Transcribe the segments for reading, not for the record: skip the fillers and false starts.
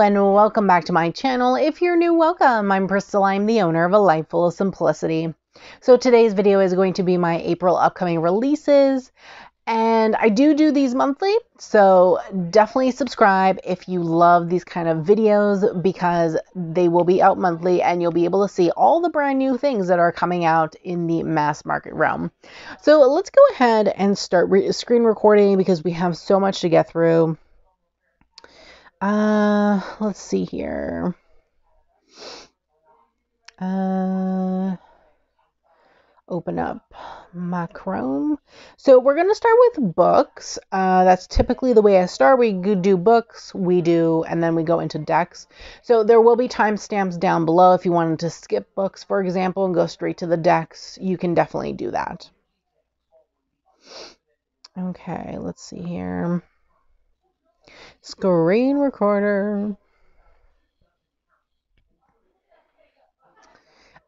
and welcome back to my channel. If you're new, welcome. I'm Crystal. I'm the owner of A Life Full of Simplicity. So today's video is going to be my April upcoming releases, and I do these monthly, so definitely subscribe if you love these kind of videos, because they will be out monthly and you'll be able to see all the brand new things that are coming out in the mass market realm. So let's go ahead and start screen recording because we have so much to get through. Let's see here. Open up my Chrome. So we're going to start with books. That's typically the way I start. We do books, and then we go into decks. So there will be timestamps down below. If you wanted to skip books, for example, and go straight to the decks, you can definitely do that. Okay, let's see here. Screen recorder.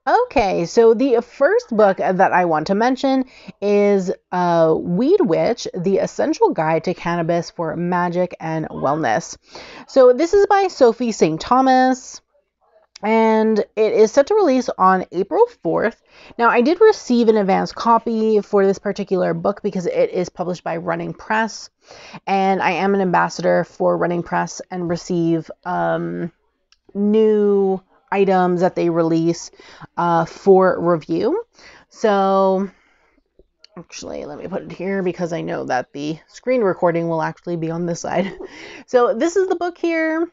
Okay, so the first book that I want to mention is Weed Witch, The Essential Guide to Cannabis for Magic and Wellness. So this is by Sophie St. Thomas, and it is set to release on April 4th. Now, I did receive an advance copy for this particular book because it is published by Running Press, and I am an ambassador for Running Press and receive new items that they release for review. So actually, let me put it here because I know that the screen recording will actually be on this side. So this is the book here,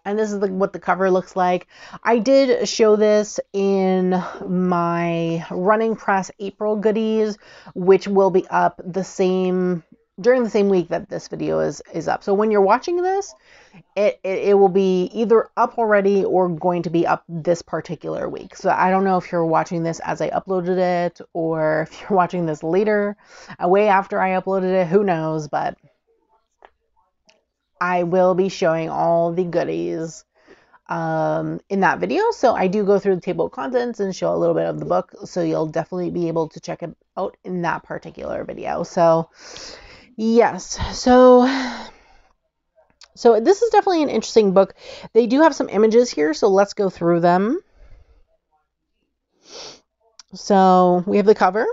and this is what the cover looks like. I did show this in my Running Press April goodies, which will be up during the same week that this video is up. So when you're watching this, it will be either up already or going to be up this particular week. So I don't know if you're watching this as I uploaded it or if you're watching this later, way after I uploaded it, who knows, but I will be showing all the goodies in that video. So I do go through the table of contents and show a little bit of the book, so you'll definitely be able to check it out in that particular video. So yes, so this is definitely an interesting book. They do have some images here, so let's go through them. So we have the cover.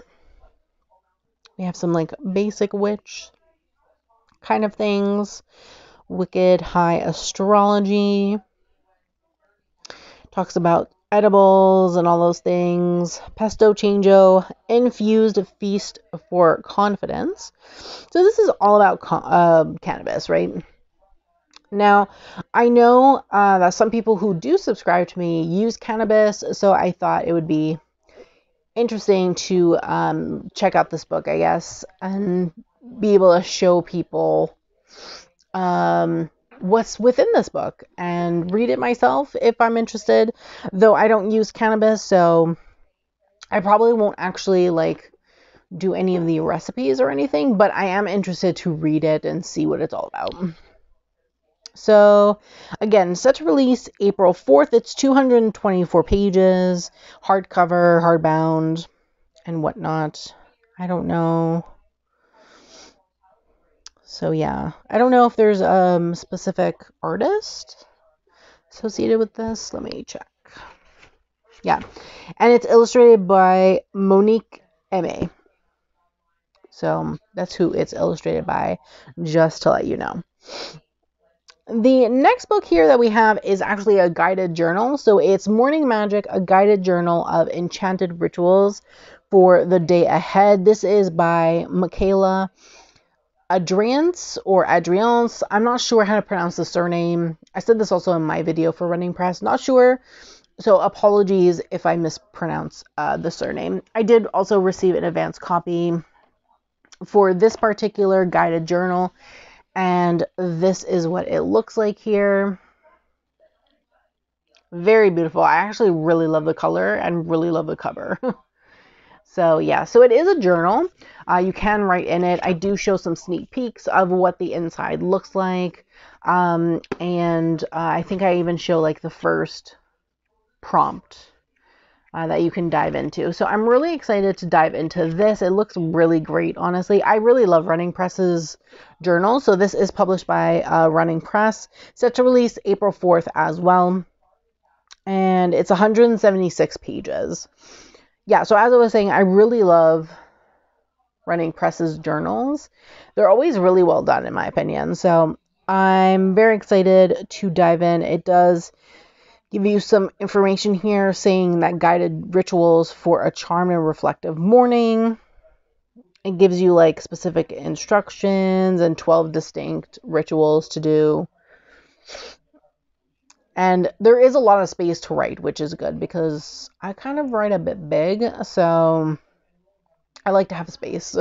We have some like basic witch kind of things. Wicked High Astrology. Talks about edibles and all those things. Pesto Changeo, Infused Feast for Confidence. So this is all about cannabis, right? Now, I know that some people who do subscribe to me use cannabis, so I thought it would be interesting to check out this book, I guess, and be able to show people what's within this book and read it myself if I'm interested, though I don't use cannabis, so I probably won't actually do any of the recipes or anything, but I am interested to read it and see what it's all about. So again, set to release April 4th. It's 224 pages, hardcover, hardbound, and whatnot. I don't know. So yeah, I don't know if there's a specific artist associated with this. Let me check. Yeah, and it's illustrated by Monique M.A. So that's who it's illustrated by, just to let you know. The next book here that we have is actually a guided journal. So it's Morning Magic, a guided journal of enchanted rituals for the day ahead. This is by Michaela Adriance or Adriance. I'm not sure how to pronounce the surname. I said this also in my video for Running Press. Not sure. So apologies if I mispronounce the surname. I did also receive an advance copy for this particular guided journal, and this is what it looks like here. Very beautiful. I actually really love the color and really love the cover. So yeah, so it is a journal. You can write in it. I do show some sneak peeks of what the inside looks like. And I think I even show the first prompt that you can dive into. So I'm really excited to dive into this. It looks really great, honestly. I really love Running Press's journal. So this is published by Running Press, set to release April 4th as well. And it's 176 pages. Yeah, so as I was saying, I really love Running Press's journals. They're always really well done, in my opinion. So I'm very excited to dive in. It does give you some information here saying that guided rituals for a charmed and reflective morning. It gives you like specific instructions and 12 distinct rituals to do. And there is a lot of space to write, which is good because I kind of write a bit big, so I like to have space.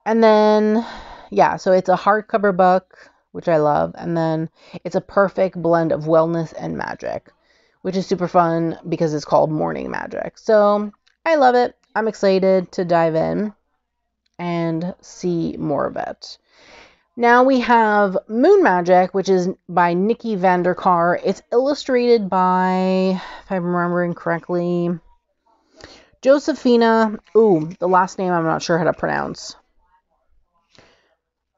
And then, yeah, so it's a hardcover book, which I love. And then it's a perfect blend of wellness and magic, which is super fun because it's called Morning Magic. So I love it. I'm excited to dive in and see more of it. Now we have Moon Magic, which is by Nikki Vanderkar. It's illustrated by, if I'm remembering correctly, Josephina. Ooh, the last name I'm not sure how to pronounce.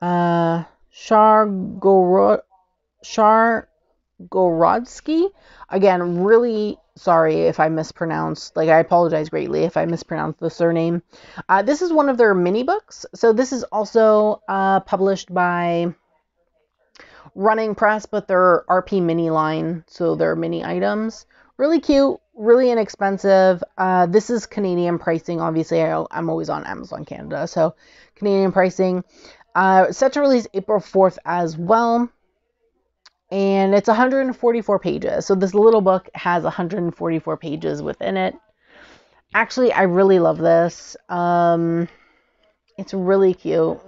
Shargorodsky. Again, really sorry if I mispronounced. Like, I apologize greatly if I mispronounced the surname. This is one of their mini books. So this is also published by Running Press, but they're RP mini line. So they're mini items. Really cute, really inexpensive. This is Canadian pricing. Obviously, I'm always on Amazon Canada. So Canadian pricing. Set to release April 4th as well. And it's 144 pages. So this little book has 144 pages within it. Actually, I really love this. It's really cute.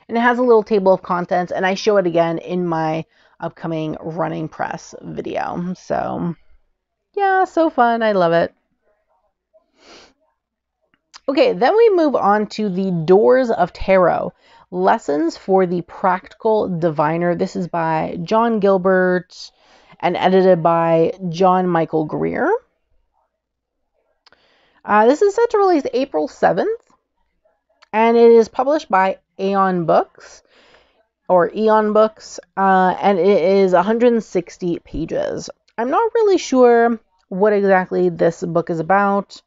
And it has a little table of contents. And I show it again in my upcoming Running Press video. So, yeah, so fun. I love it. Okay, then we move on to the Doors of Tarot. Lessons for the Practical Diviner. This is by John Gilbert and edited by John Michael Greer. This is set to release April 7th, and it is published by Eon Books, and it is 160 pages. I'm not really sure what exactly this book is about.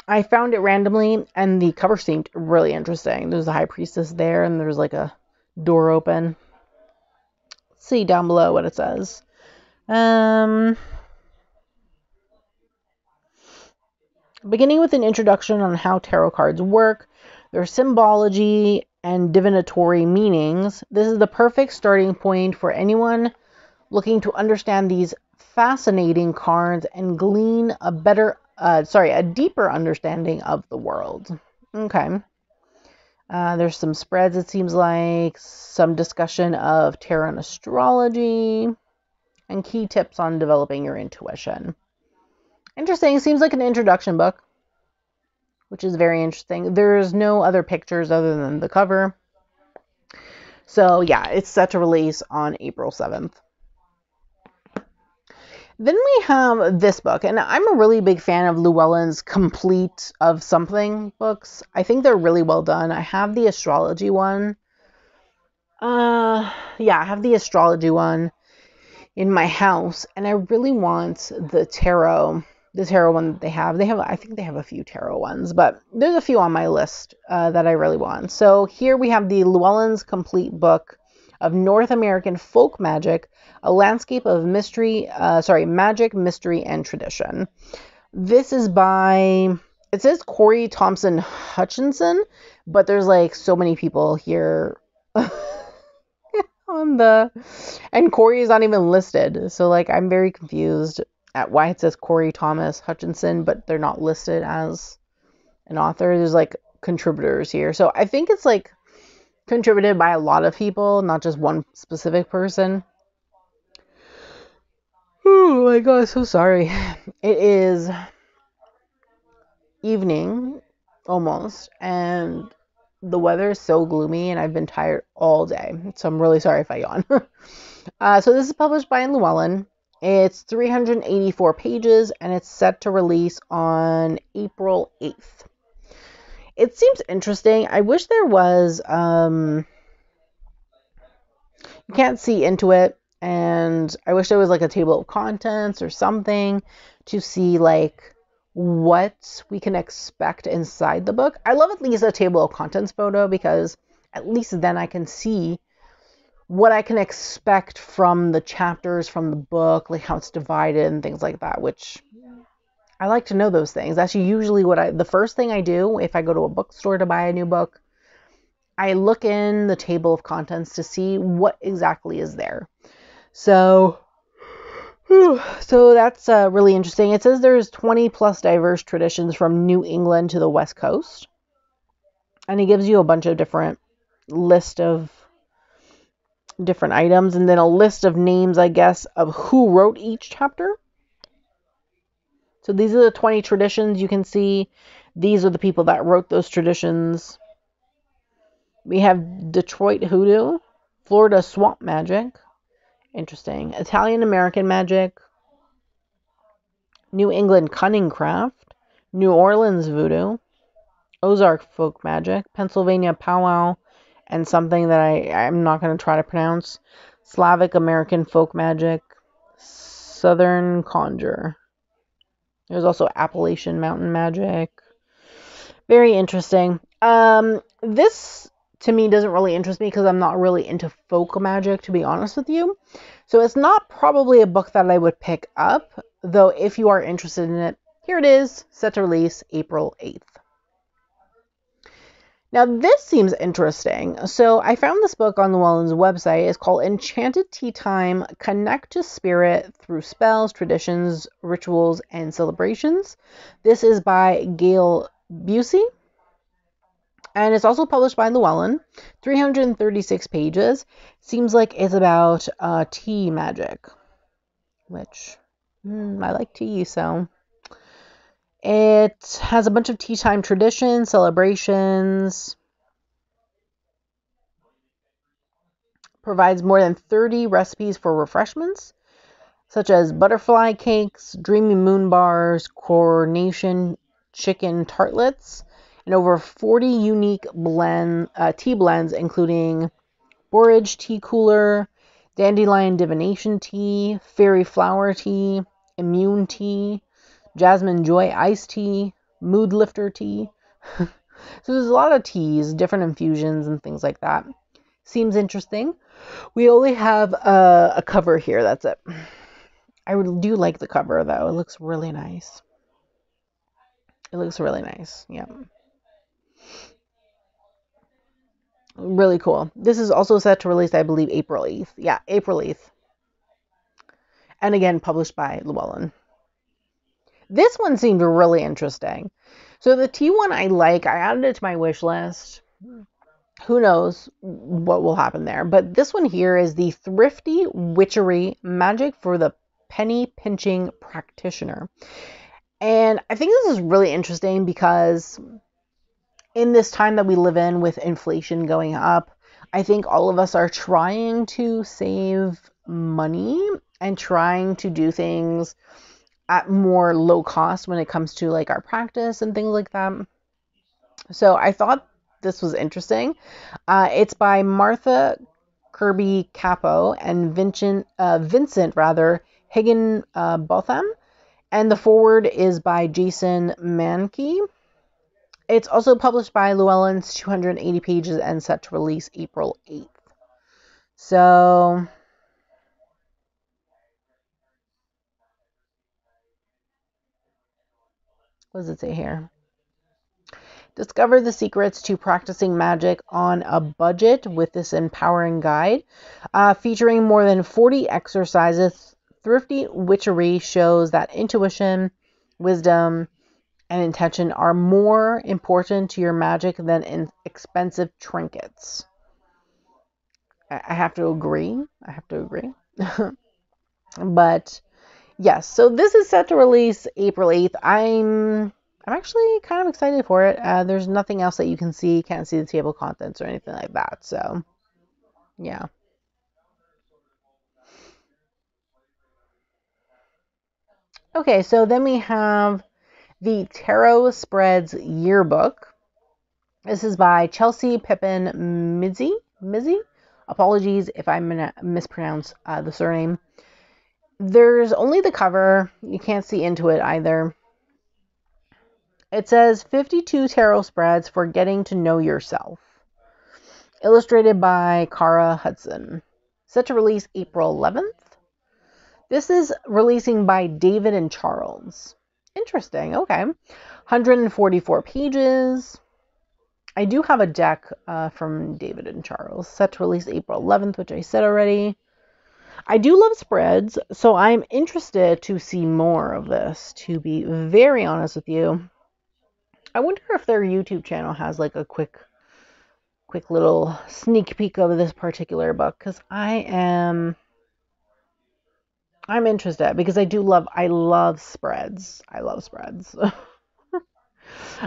I found it randomly, and the cover seemed really interesting. There's a high priestess there, and there's like a door open. Let's see down below what it says. Beginning with an introduction on how tarot cards work, their symbology and divinatory meanings, this is the perfect starting point for anyone looking to understand these fascinating cards and glean a deeper understanding of the world. Okay. There's some spreads, it seems like, some discussion of tarot and astrology, and key tips on developing your intuition. Interesting. Seems like an introduction book, which is very interesting. There's no other pictures other than the cover. So, yeah, it's set to release on April 7th. Then we have this book, and I'm a really big fan of Llewellyn's Complete of Something books. I think they're really well done. I have the astrology one. I have the astrology one in my house, and I really want the tarot one that they have. I think they have a few tarot ones, but there's a few on my list that I really want. So here we have the Llewellyn's Complete Book of North American Folk Magic, a landscape of magic, mystery, and tradition. This is by, it says Corey Thompson Hutchinson, but there's like so many people here and Corey is not even listed. So like, I'm very confused at why it says Corey Thomas Hutchinson, but they're not listed as an author. There's like contributors here. So I think it's like contributed by a lot of people, not just one specific person. Oh my god, so sorry. It is evening almost, and the weather is so gloomy, and I've been tired all day, so I'm really sorry if I yawn. So this is published by Llewellyn, It's 384 pages, and it's set to release on April 8th. It seems interesting. I wish there was, you can't see into it, and I wish there was like a table of contents or something to see like what we can expect inside the book. I love at least a table of contents photo, because at least then I can see what I can expect from the chapters, from the book, like how it's divided and things like that, which I like to know those things. That's usually the first thing I do if I go to a bookstore to buy a new book. I look in the table of contents to see what exactly is there. So that's really interesting. It says there's 20 plus diverse traditions from New England to the West Coast. And it gives you a bunch of different list of different items, and then a list of names, I guess, of who wrote each chapter. So these are the 20 traditions you can see. These are the people that wrote those traditions. We have Detroit Hoodoo, Florida Swamp Magic, interesting, Italian American Magic, New England Cunning Craft, New Orleans Voodoo, Ozark Folk Magic, Pennsylvania Powwow, and something that I'm not going to try to pronounce, Slavic American Folk Magic, Southern Conjure. There's also Appalachian Mountain Magic. Very interesting. This to me doesn't really interest me because I'm not really into folk magic, to be honest with you. So it's not probably a book that I would pick up, though if you are interested in it, here it is, set to release April 8th. Now this seems interesting. So I found this book on Llewellyn's website. It's called Enchanted Teatime, Connect to Spirit Through Spells, Traditions, Rituals, and Celebrations. This is by Gail Busey. And it's also published by Llewellyn, 336 pages. Seems like it's about tea magic, which I like tea, so. It has a bunch of tea time traditions, celebrations, provides more than 30 recipes for refreshments, such as butterfly cakes, dreamy moon bars, coronation chicken tartlets, and over 40 unique tea blends, including borage tea cooler, dandelion divination tea, fairy flower tea, immune tea, jasmine joy iced tea, mood lifter tea. So there's a lot of teas, different infusions and things like that. Seems interesting. We only have a cover here. That's it. I do like the cover though. It looks really nice. Yeah. Really cool. This is also set to release, I believe, April 8th. Yeah, April 8th. And again, published by Llewellyn. This one seemed really interesting. So the tea one I like. I added it to my wish list. Who knows what will happen there. But this one here is the Thrifty Witchery Magic for the Penny Pinching Practitioner. And I think this is really interesting because in this time that we live in with inflation going up, I think all of us are trying to save money and trying to do things at more low cost when it comes to like our practice and things like that. So I thought this was interesting. It's by Martha Kirby Capo and Vincent Higginbotham, and the foreword is by Jason Mankey. It's also published by Llewellyn's, 280 pages, and set to release April 8th. So what does it say here? Discover the secrets to practicing magic on a budget with this empowering guide. Featuring more than 40 exercises, Thrifty Witchery shows that intuition, wisdom, and intention are more important to your magic than expensive trinkets. I have to agree. But yes, so this is set to release April 8th. I'm actually kind of excited for it. There's nothing else that you can see. Can't see the table of contents or anything like that. So, yeah. Okay, so then we have the Tarot Spreads Yearbook. This is by Chelsea Pippin Mizzy. Apologies if I mispronounce the surname. There's only the cover. You can't see into it either. It says 52 tarot spreads for getting to know yourself. Illustrated by Cara Hudson. Set to release April 11th. This is releasing by David and Charles. Interesting. Okay. 144 pages. I do have a deck from David and Charles. Set to release April 11th, which I said already. I do love spreads, so I'm interested to see more of this, to be very honest with you. I wonder if their YouTube channel has like a quick little sneak peek of this particular book, because I'm interested, because I love spreads. I love spreads.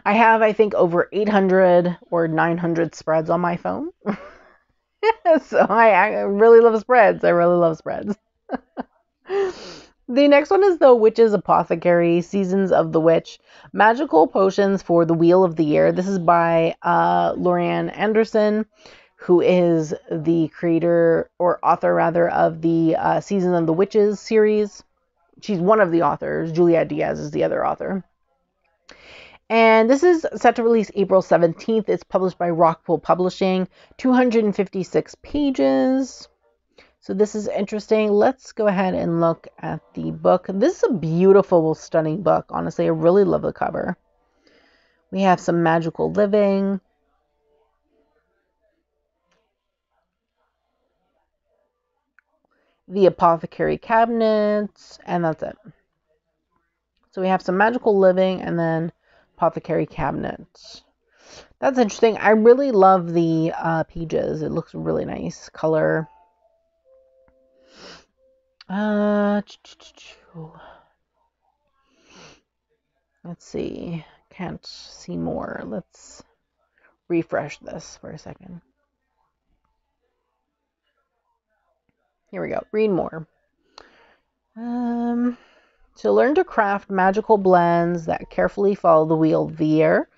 I have, I think, over 800 or 900 spreads on my phone. So I really love spreads. I really love spreads. The next one is The Witch's Apothecary, Seasons of the Witch, Magical Potions for the Wheel of the Year. This is by Lorianne Anderson, who is the creator, or author rather, of the Season of the Witches series. She's one of the authors. Juliette Diaz is the other author. And this is set to release April 17th. It's published by Rockpool Publishing. 256 pages. So this is interesting. Let's go ahead and look at the book. This is a beautiful, stunning book. Honestly, I really love the cover. We have some magical living. The Apothecary cabinets. And that's it. So we have some magical living and then Apothecary cabinets. That's interesting. I really love the pages. It looks really nice. Color. Let's see. Can't see more. Let's refresh this for a second. Here we go. Read more. To learn to craft magical blends that carefully follow the wheel of the year,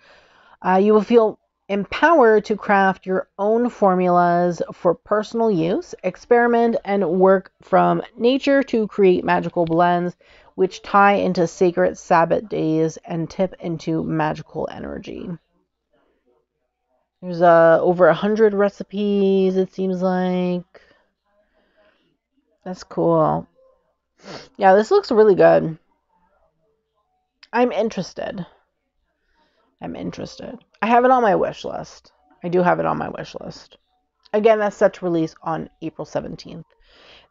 you will feel empowered to craft your own formulas for personal use, experiment, and work from nature to create magical blends which tie into sacred Sabbath days and tip into magical energy. There's over 100 recipes, it seems like. That's cool. Yeah, this looks really good. I'm interested. I have it on my wish list. I do have it on my wish list. Again, that's set to release on April 17th.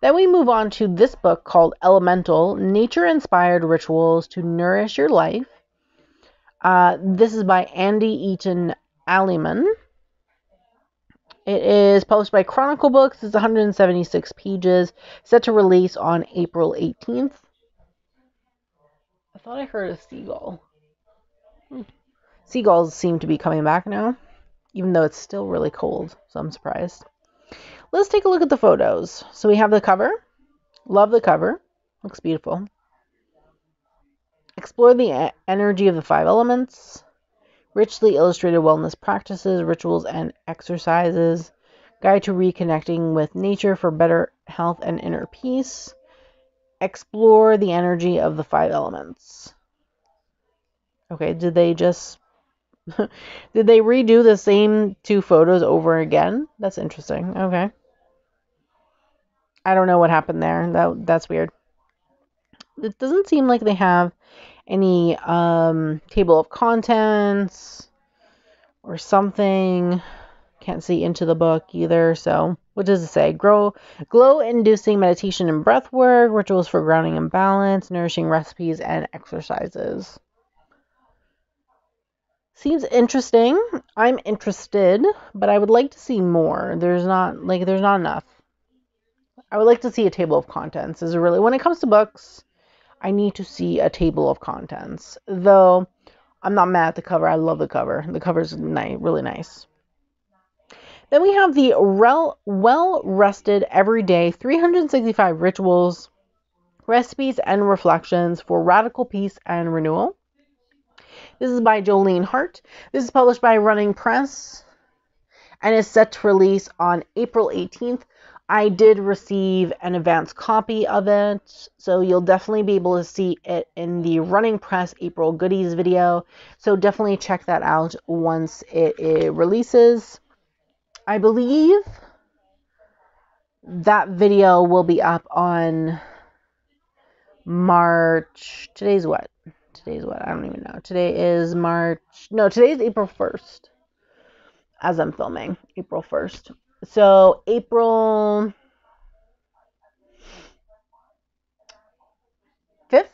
Then we move on to this book called Elemental, Nature-Inspired Rituals to Nourish Your Life. This is by Andy Eaton Alliman. It is published by Chronicle Books. It's 176 pages, set to release on April 18th. I thought I heard a seagull. Seagulls seem to be coming back now, even though it's still really cold, so I'm surprised. Let's take a look at the photos. So we have the cover. Love the cover. Looks beautiful. Explore the energy of the 5 elements. Richly illustrated wellness practices, rituals, and exercises. Guide to reconnecting with nature for better health and inner peace. Explore the energy of the 5 elements. Okay, did they redo the same 2 photos over again? That's interesting. Okay. I don't know what happened there. That's weird. It doesn't seem like they have any table of contents or something. Can't see into the book either. So what does it say? Glow-inducing meditation and breath work, rituals for grounding and balance, nourishing recipes and exercises. Seems interesting. I'm interested, but I would like to see more. There's not enough. I would like to see a table of contents. When it comes to books, I need to see a table of contents. Though I'm not mad at the cover. I love the cover. The cover's really nice. Then we have the well-rested everyday 365 rituals Recipes and Reflections for Radical Peace and Renewal. This is by Jolene Hart. This is published by Running Press and is set to release on April 18th. I did receive an advance copy of it, so you'll definitely be able to see it in the Running Press April goodies video. So definitely check that out once it releases. I believe that video will be up on March. Today's what? I don't even know. Today is April 1st. As I'm filming, April 1st. So April 5th,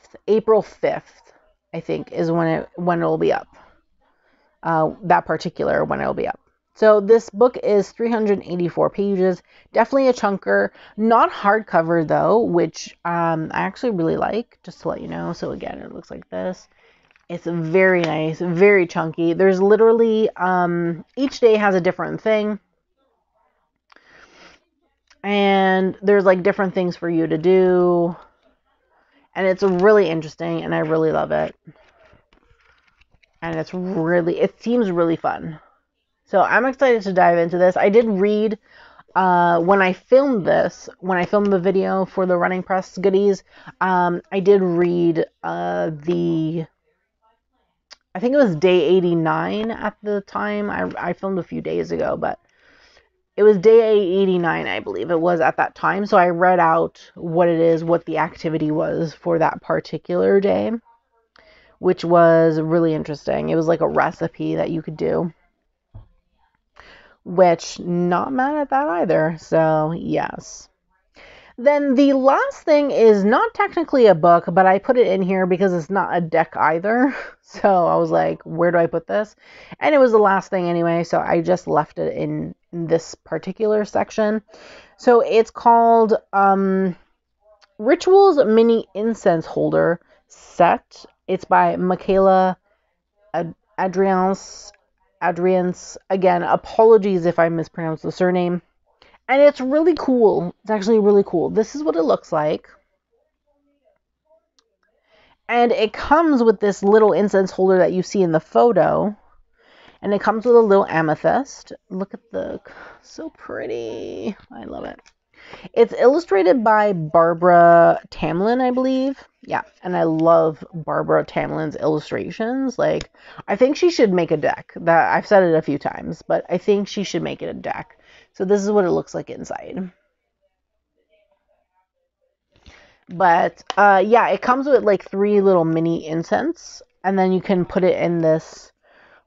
I think, is when it will be up. That particular when it will be up. So this book is 384 pages. Definitely a chunker. Not hardcover though, which I actually really like, just to let you know. So again, it looks like this. It's very nice, very chunky. There's literally, each day has a different thing. And there's like different things for you to do. And it's really interesting and I really love it. And it seems really fun. So I'm excited to dive into this. I did read when I filmed the video for the Running Press goodies, I did read I think it was day 89 at the time. I filmed a few days ago, but it was day 89, I believe it was at that time. So I read out what the activity was for that particular day, which was really interesting. It was like a recipe that you could do, which not mad at that either. So yes. Then the last thing is not technically a book, but I put it in here because it's not a deck either. So I was like, where do I put this? And it was the last thing anyway, so I just left it in this particular section. So it's called Rituals Mini Incense Holder Set. It's by Michaela Adrians. Again, apologies if I mispronounced the surname. And it's really cool. It's actually really cool. This is what it looks like. And it comes with this little incense holder that you see in the photo. And it comes with a little amethyst. Look at so pretty. I love it. It's illustrated by Barbara Tamlin, I believe. Yeah, and I love Barbara Tamlin's illustrations. Like, I think she should make a deck. I've said it a few times, but I think she should make it a deck. So this is what it looks like inside. But yeah, it comes with like 3 little mini incense, and then you can put it in this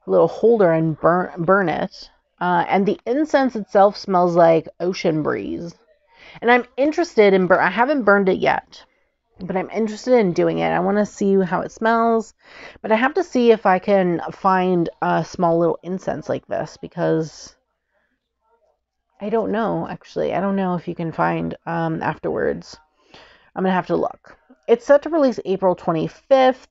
little holder and burn it. And the incense itself smells like ocean breeze. And I'm interested in I haven't burned it yet, but I'm interested in doing it. I want to see how it smells, but I have to see if I can find a small little incense like this, because I don't know, actually. I don't know if you can find afterwards. I'm going to have to look. It's set to release April 25th.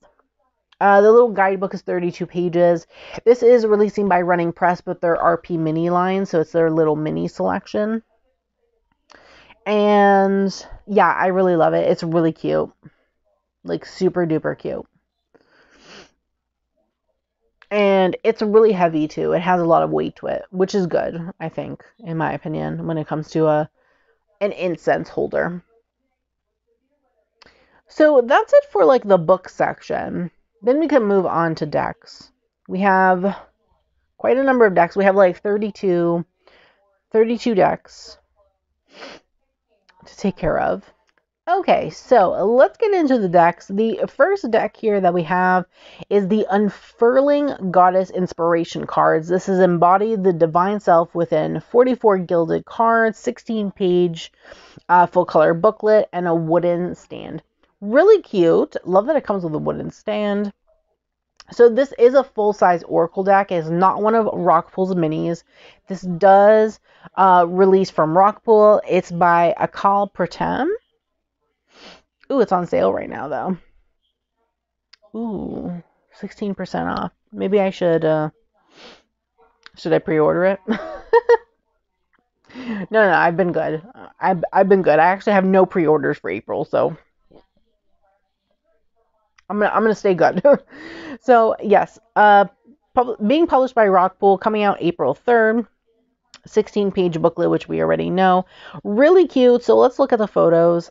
The little guidebook is 32 pages. This is releasing by Running Press, but their RP mini line, so it's their little mini selection. And yeah, I really love it. It's really cute. Like super duper cute. And it's really heavy too. It has a lot of weight to it, which is good, I think, in my opinion, when it comes to an incense holder. So that's it for like the book section. Then we can move on to decks. We have quite a number of decks. We have like 32 decks to take care of. Okay, so let's get into the decks. The first deck here that we have is the Unfurling Goddess Inspiration cards. This is Embody the Divine Self within 44 gilded cards, 16-page full color booklet, and a wooden stand. Really cute. Love that it comes with a wooden stand. So this is a full-size Oracle deck. It's not one of Rockpool's minis. This does release from Rockpool. It's by Akal Pratam. Ooh, it's on sale right now, though. Ooh, 16% off. Maybe I should I pre-order it? No, I've been good. I've been good. I actually have no pre-orders for April, so I'm gonna stay good. So yes, being published by Rockpool, coming out April 3rd. 16-page booklet, which we already know. Really cute. So let's look at the photos.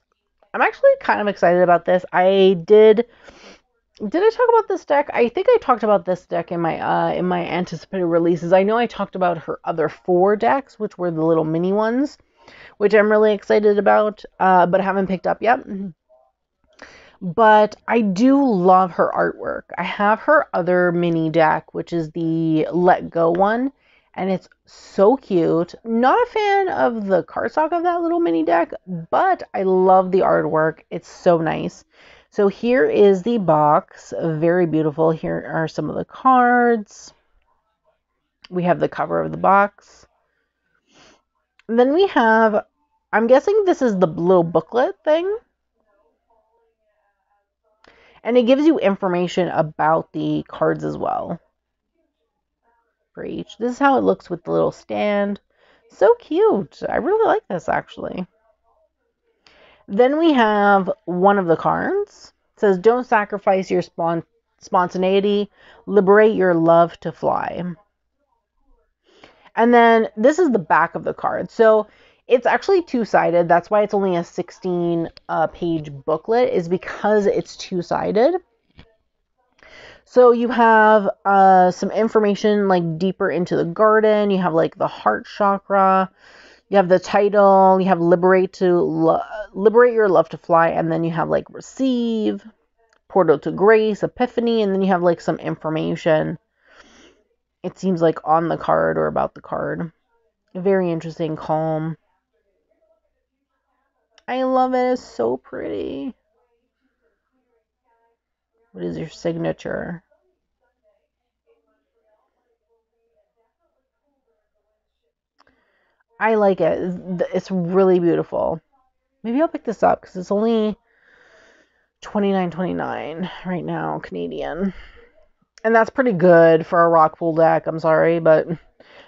I'm actually kind of excited about this. Did I talk about this deck? I think I talked about this deck in my anticipated releases. I know I talked about her other 4 decks, which were the little mini ones, which I'm really excited about, but haven't picked up yet. But I do love her artwork. I have her other mini deck, which is the Let Go one, and it's so cute. Not a fan of the cardstock of that little mini deck, but I love the artwork. It's so nice. So here is the box. Very beautiful. Here are some of the cards. We have the cover of the box. And then we have, I'm guessing this is the little booklet thing. And it gives you information about the cards as well for each. This is how it looks with the little stand. So cute. I really like this, actually. Then we have one of the cards. It says, don't sacrifice your spontaneity. Liberate your love to fly. And then this is the back of the card. So it's actually two-sided. That's why it's only a 16-page booklet, is because it's two-sided. So you have some information like deeper into the garden. You have like the heart chakra. You have the title. You have liberate your love to fly. And then you have like receive, portal to grace, epiphany. And then you have like some information. It seems like on the card or about the card. Very interesting, calm. I love it. It's so pretty. What is your signature? I like it. It's really beautiful. Maybe I'll pick this up because it's only $29.29 right now, Canadian. And that's pretty good for a Rockpool deck. I'm sorry, but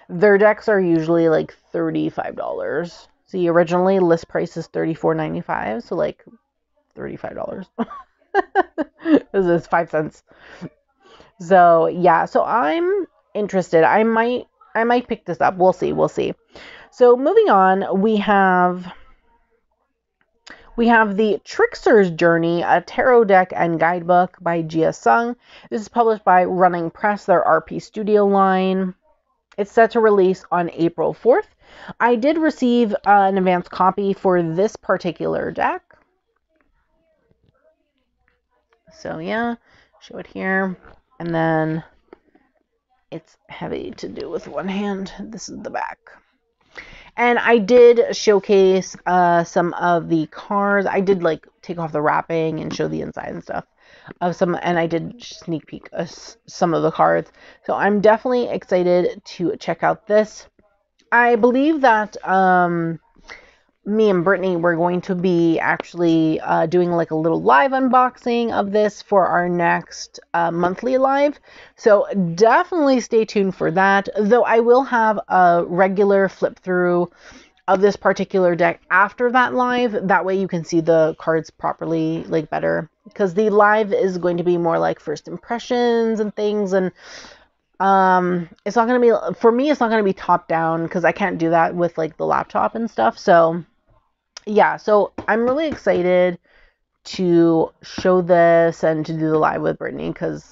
their decks are usually like $35. See, originally list price is $34.95, so like $35. This is 5 cents. So yeah, so I'm interested. I might pick this up. We'll see. So moving on, we have the Trickster's Journey, a tarot deck and guidebook by Jia Sung. This is published by Running Press, their RP Studio line. It's set to release on April 4th. I did receive an advance copy for this particular deck. So yeah, show it here. And then it's heavy to do with one hand. This is the back. And I did showcase some of the cards. I did like take off the wrapping and show the inside and stuff of some, and I did sneak peek some of the cards. So I'm definitely excited to check out this. I believe that me and Brittany were going to be actually doing like a little live unboxing of this for our next monthly live. So definitely stay tuned for that. Though I will have a regular flip through of this particular deck after that live. That way you can see the cards properly, like better. Because the live is going to be more like first impressions and things. And it's not going to be, for me, it's not going to be top down because I can't do that with like the laptop and stuff. So yeah, so I'm really excited to show this and to do the live with Brittany because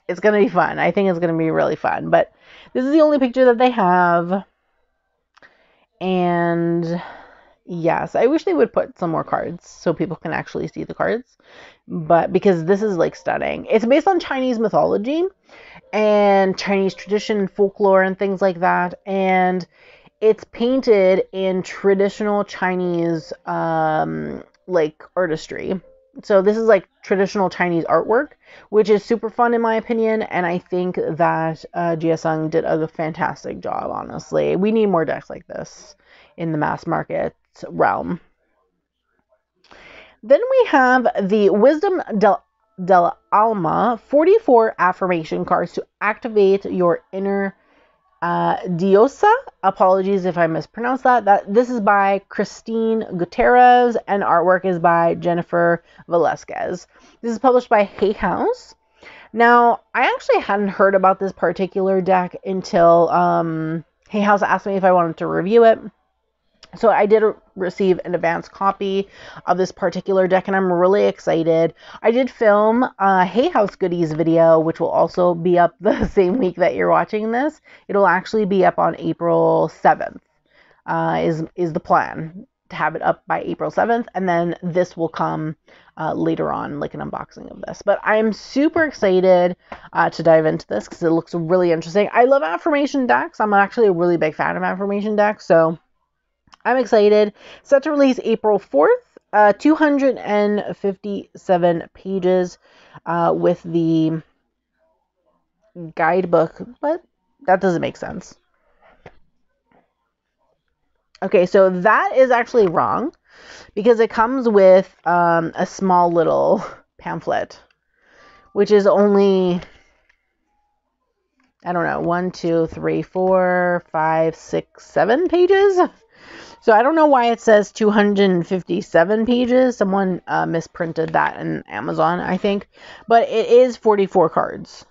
it's going to be fun. I think it's going to be really fun. But this is the only picture that they have. And yes, I wish they would put some more cards so people can actually see the cards. But because this is like stunning. It's based on Chinese mythology and Chinese tradition, folklore, and things like that. And it's painted in traditional Chinese like artistry. So this is like traditional Chinese artwork, which is super fun in my opinion. And I think that Jia Sung did a fantastic job, honestly. We need more decks like this in the mass market realm. Then we have the Wisdom del Alma 44 affirmation cards to activate your inner Diosa. Apologies if I mispronounced that. This is by Christine Gutierrez, and artwork is by Jennifer Velasquez. This is published by Hay House. Now, I actually hadn't heard about this particular deck until Hay House asked me if I wanted to review it. So I did receive an advance copy of this particular deck, and I'm really excited. I did film a Hay House Goodies video, which will also be up the same week that you're watching this. It'll actually be up on April 7th, is the plan, to have it up by April 7th, and then this will come later on, like an unboxing of this. But I'm super excited to dive into this because it looks really interesting. I love affirmation decks. I'm actually a really big fan of affirmation decks, so I'm excited. Set to release April 4th, 257 pages with the guidebook. But that doesn't make sense. Okay, so that is actually wrong because it comes with a small little pamphlet, which is only, I don't know, 1, 2, 3, 4, 5, 6, 7 pages. So I don't know why it says 257 pages. Someone misprinted that in Amazon, I think. But it is 44 cards.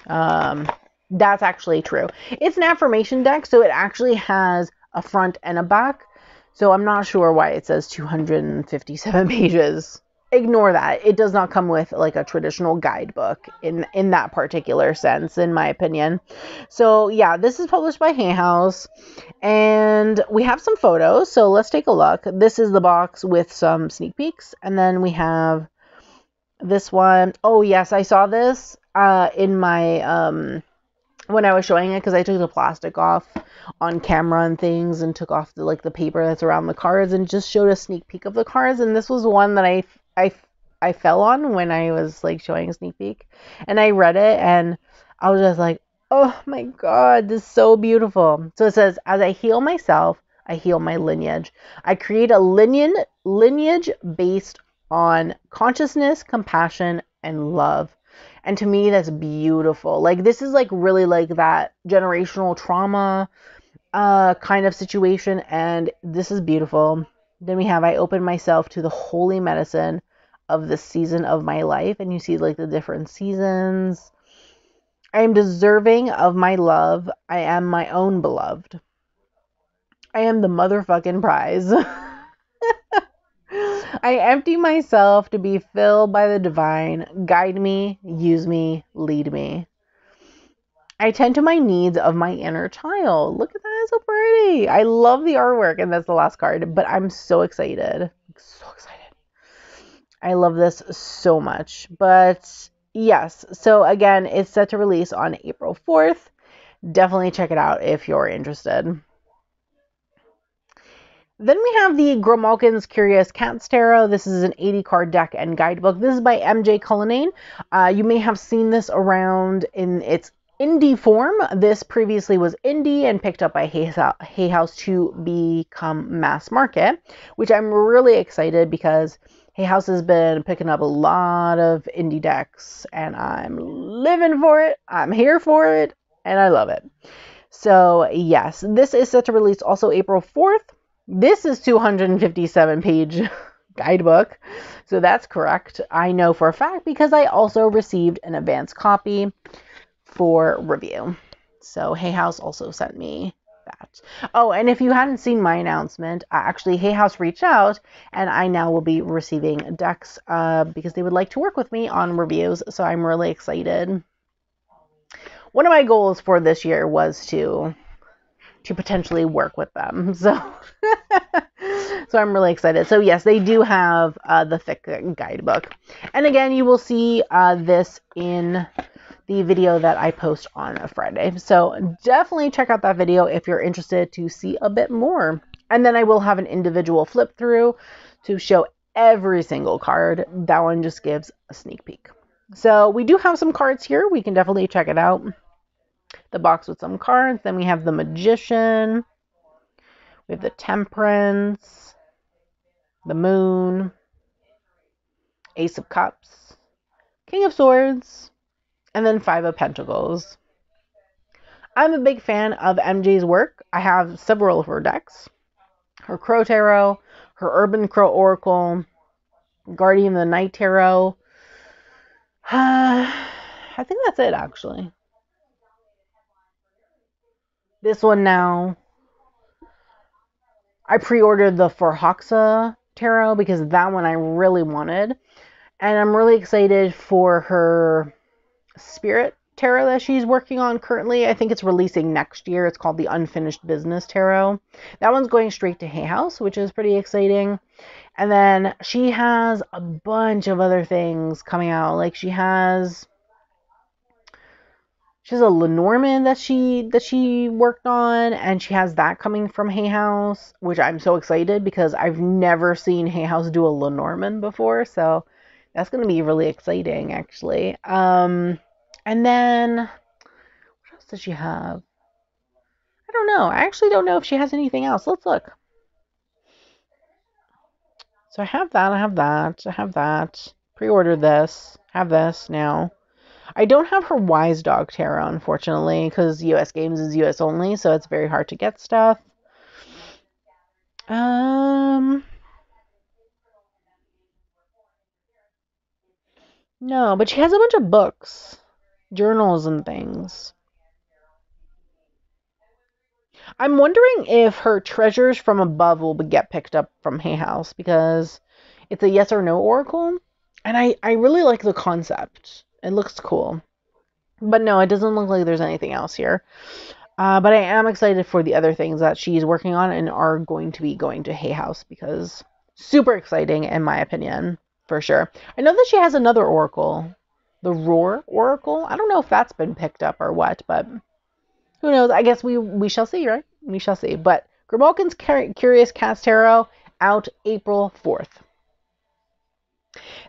That's actually true. It's an affirmation deck, so it actually has a front and a back. So I'm not sure why it says 257 pages. Ignore that. It does not come with like a traditional guidebook in that particular sense, in my opinion. So yeah, this is published by Hay House, and we have some photos, so let's take a look. This is the box with some sneak peeks, and then we have this one. Oh yes, I saw this in my when I was showing it, because I took the plastic off on camera and things and took off the paper that's around the cards and just showed a sneak peek of the cards. And this was one that I fell on when I was like showing a sneak peek, and I read it and I was just like, oh my God, this is so beautiful. So it says, as I heal myself, I heal my lineage. I create a lineage based on consciousness, compassion, and love. And to me, that's beautiful. Like, this is like really like that generational trauma kind of situation. And this is beautiful. Then we have, I open myself to the holy medicine of the season of my life. And you see like the different seasons. I am deserving of my love. I am my own beloved. I am the motherfucking prize. I empty myself to be filled by the divine. Guide me, use me, lead me. I tend to my needs of my inner child. Look at that, it's so pretty. I love the artwork, and that's the last card, but I'm so excited. So excited. I love this so much. But yes, so again, it's set to release on April 4th. Definitely check it out if you're interested. Then we have the Grimalkin's Curious Cats Tarot. This is an 80 card deck and guidebook. This is by MJ Cullinane. You may have seen this around in its indie form. This previously was indie and picked up by Hay House to become mass market, which I'm really excited because Hay House has been picking up a lot of indie decks, and I'm living for it. I'm here for it, and I love it. So yes, this is set to release also April 4th. This is 257 page guidebook, so that's correct. I know for a fact because I also received an advance copy for review. So Hay House also sent me that. Oh, and if you hadn't seen my announcement, actually Hay House reached out, and I now will be receiving decks because they would like to work with me on reviews, so I'm really excited. One of my goals for this year was to potentially work with them. So I'm really excited. So yes, they do have the thick guidebook. And again, you will see this in the video that I post on a Friday. So definitely check out that video if you're interested to see a bit more. And then I will have an individual flip through to show every single card. That one just gives a sneak peek. So we do have some cards here. We can definitely check it out. The box with some cards. Then we have the Magician. We have the Temperance. The Moon. Ace of Cups. King of Swords. And then 5 of Pentacles. I'm a big fan of MJ's work. I have several of her decks. Her Crow Tarot, her Urban Crow Oracle, Guardian of the Night Tarot. I think that's it, actually. This one now. I pre-ordered the Forhoxa Tarot because that one I really wanted. And I'm really excited for her Spirit Tarot that she's working on currently. I think it's releasing next year. It's called the Unfinished Business Tarot. That one's going straight to Hay House, which is pretty exciting. And then she has a bunch of other things coming out. Like she has a Lenormand that she worked on, and she has that coming from Hay House, which I'm so excited because I've never seen Hay House do a Lenormand before, so that's going to be really exciting, actually. And then, what else does she have? I don't know. I actually don't know if she has anything else. Let's look. So I have that. Pre-ordered this. Have this now. I don't have her Wise Dog Tarot, unfortunately, because US Games is US only, so it's very hard to get stuff. No, but she has a bunch of books, journals, and things. I'm wondering if her Treasures from Above will get picked up from Hay House, because it's a yes or no oracle, and I really like the concept. It looks cool. But no, it doesn't look like there's anything else here. But I am excited for the other things that she's working on and are going to be going to Hay House, because super exciting in my opinion, for sure. I know that she has another oracle, the Roar Oracle. I don't know if that's been picked up or what, but who knows? I guess we shall see, right? We shall see. But Grimalkin's Curious Cats Tarot out April 4th.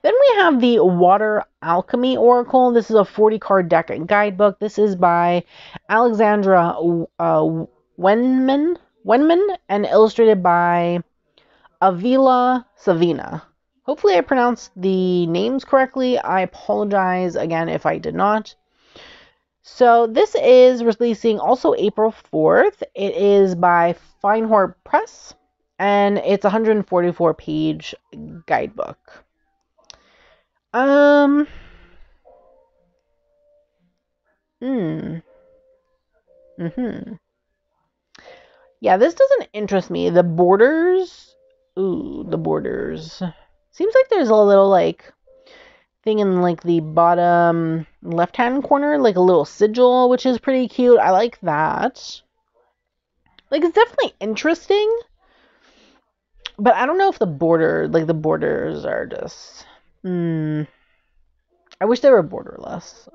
Then we have the Water Alchemy Oracle. This is a 40-card deck and guidebook. This is by Alexandra Wenman and illustrated by Avila Savina. Hopefully I pronounced the names correctly. I apologize again if I did not. So this is releasing also April 4th. It is by Feinhorn Press, and it's a 144-page guidebook. Yeah, this doesn't interest me. The borders. Ooh, the borders. Seems like there's a little, like, thing in, like, the bottom left-hand corner, like a little sigil, which is pretty cute. I like that. Like, it's definitely interesting. But I don't know if the borders are just... I wish they were borderless.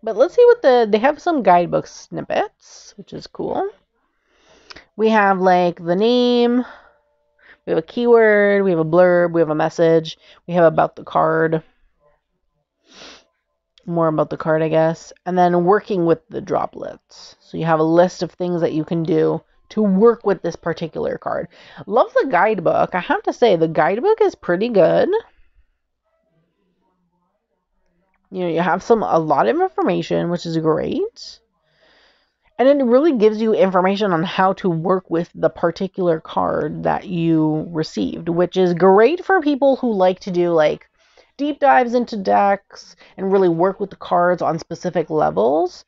But let's see what they have some guidebook snippets, which is cool. We have, like, the name. We have a keyword. We have a blurb. We have a message. We have about the card. More about the card, I guess. And then working with the droplets. So you have a list of things that you can do to work with this particular card. Love the guidebook. I have to say, the guidebook is pretty good. You know, you have a lot of information, which is great. And it really gives you information on how to work with the particular card that you received, which is great for people who like to do, like, deep dives into decks and really work with the cards on specific levels.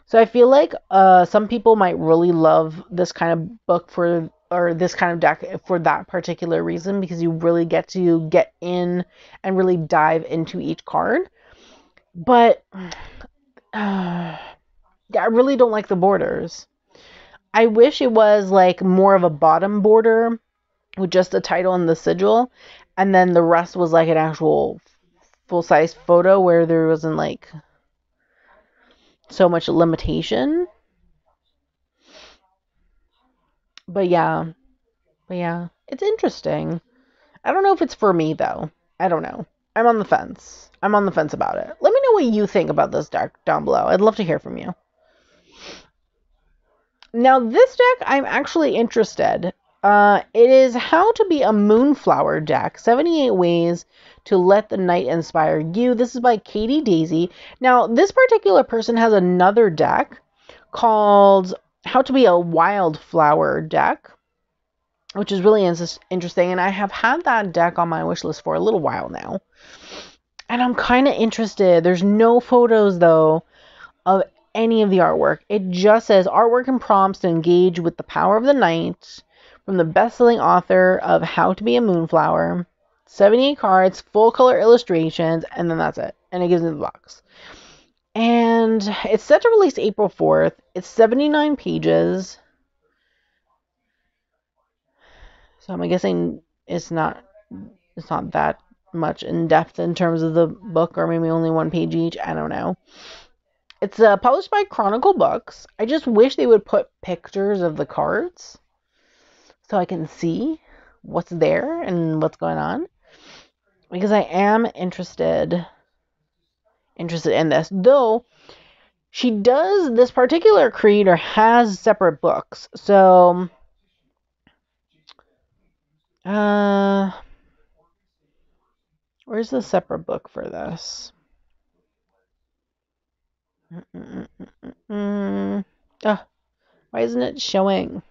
So I feel like some people might really love this kind of book or this kind of deck for that particular reason, because you really get to get in and really dive into each card. But I really don't like the borders. I wish it was like more of a bottom border with just the title and the sigil, and then the rest was like an actual full-size photo where there wasn't like so much limitation. But yeah, it's interesting. I don't know if it's for me though. I don't know. I'm on the fence about it. Let me know what you think about this deck down below. I'd love to hear from you. Now, this deck, I'm actually interested. It is How to Be a Moonflower deck, 78 Ways to Let the Night Inspire You. This is by Katie Daisy. Now, this particular person has another deck called How to Be a Wildflower deck, which is really interesting. And I have had that deck on my wish list for a little while now. And I'm kind of interested. There's no photos, though, of any of the artwork. It just says artwork and prompts to engage with the power of the night from the best-selling author of How to Be a Moonflower. 78 cards, full color illustrations, and then that's it. And it gives me the box. And it's set to release April 4th. It's 79 pages. So I'm guessing it's not that much in depth in terms of the book, or maybe only one page each. I don't know. It's published by Chronicle Books. I just wish they would put pictures of the cards so I can see what's there and what's going on, because I am interested in this. Though this particular creator has separate books. So where's the separate book for this? Why isn't it showing?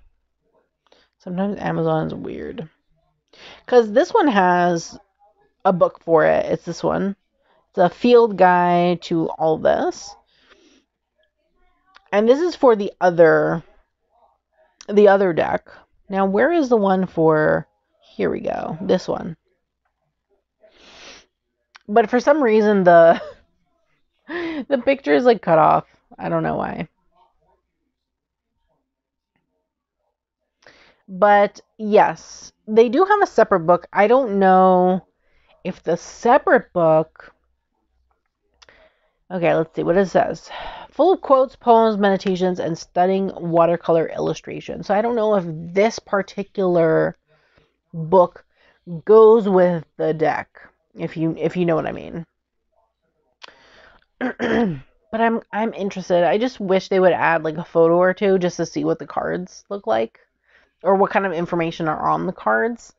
Sometimes Amazon's weird. Because this one has a book for it. It's this one. It's a field guide to all this. And this is for the other deck. Now, where is the one for... Here we go. This one. But for some reason, the picture is like cut off. I don't know why. But yes, they do have a separate book. I don't know if the separate book... Okay, let's see what it says. Full of quotes, poems, meditations, and stunning watercolor illustrations. So I don't know if this particular book goes with the deck, if you know what I mean. But I'm interested. I just wish they would add like a photo or two just to see what the cards look like, or what kind of information are on the cards.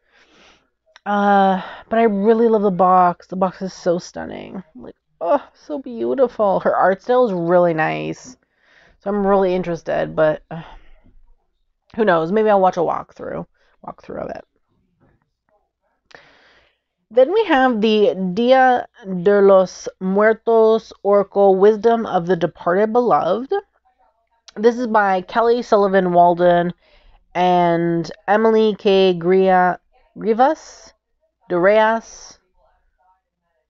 But I really love the box. The box is so stunning. Like, oh, so beautiful. Her art style is really nice. So I'm really interested, but who knows? Maybe I'll watch a walkthrough of it. Then we have the Dia de los Muertos Oracle, Wisdom of the Departed Beloved. This is by Kelly Sullivan Walden and Emily K. Grivas de Reyes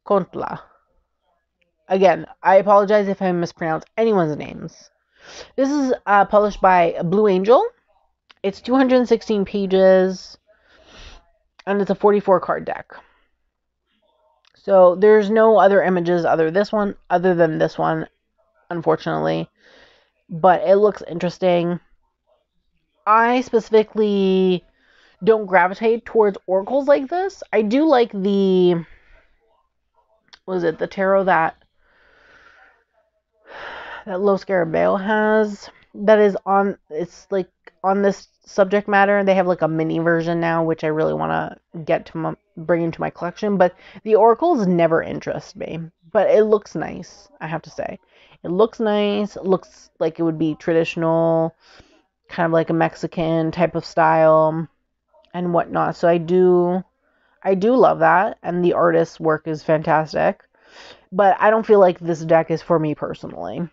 Contla. Again, I apologize if I mispronounce anyone's names. This is published by Blue Angel. It's 216 pages, and it's a 44 card deck. So there's no other images other than this one, unfortunately. But it looks interesting. I specifically don't gravitate towards oracles like this. I do like the tarot that Lo Scarabeo has, that is on, it's like on this subject matter. They have like a mini version now, which I really want to bring into my collection. But the oracles never interest me. But it looks nice, I have to say. It looks nice. It looks like it would be traditional, kind of like a Mexican type of style and whatnot. So I do love that, and the artist's work is fantastic. But I don't feel like this deck is for me personally.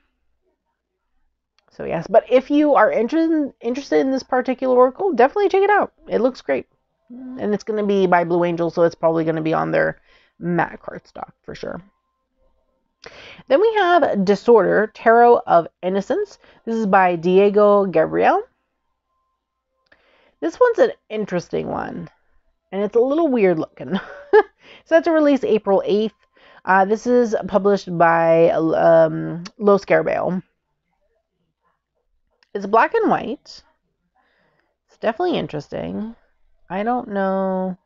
So yes, but if you are interested in this particular oracle, definitely check it out. It looks great. And it's going to be by Blue Angel, so it's probably going to be on their matte cardstock for sure. Then we have Disorder, Tarot of Innocence. This is by Diego Gabriel. This one's an interesting one, and it's a little weird looking. Set to release April 8th. This is published by Lo Scarabeo. It's black and white. It's definitely interesting. I don't know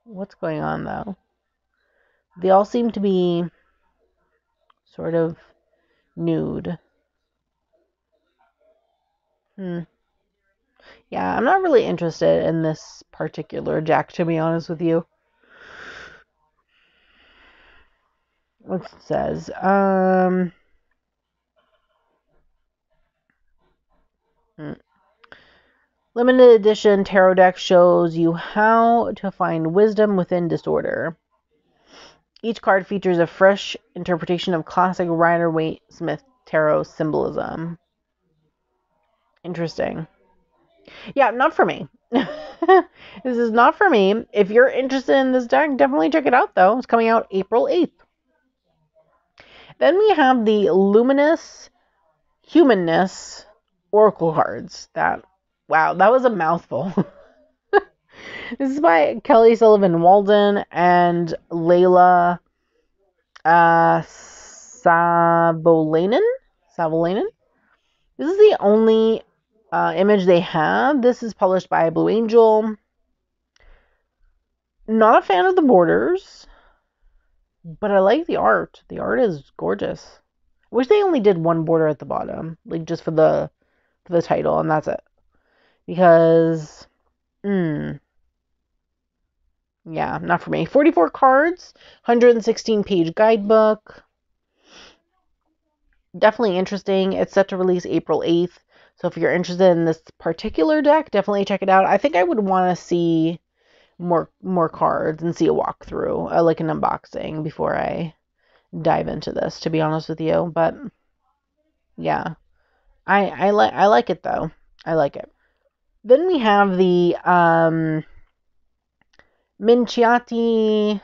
what's going on, though. They all seem to be sort of nude. Yeah, I'm not really interested in this particular deck, to be honest with you. What it says? Limited edition tarot deck shows you how to find wisdom within disorder. Each card features a fresh interpretation of classic Rider-Waite-Smith tarot symbolism. Interesting. Yeah, not for me. This is not for me. If you're interested in this deck, definitely check it out, though. It's coming out April 8th. Then we have the Luminous Humanness Oracle cards. Wow, that was a mouthful. This is by Kelly Sullivan Walden and Layla Savolainen. This is the only image they have. This is published by Blue Angel. Not a fan of the borders, but I like the art. The art is gorgeous. I wish they only did one border at the bottom, like just for the title, and that's it. Because, yeah, not for me. 44 cards, 116 page guidebook. Definitely interesting. It's set to release April 8th. So if you're interested in this particular deck, definitely check it out. I think I would want to see more cards and see a walkthrough, like an unboxing, before I dive into this, to be honest with you. But yeah, I like it though. I like it. Then we have the Minciati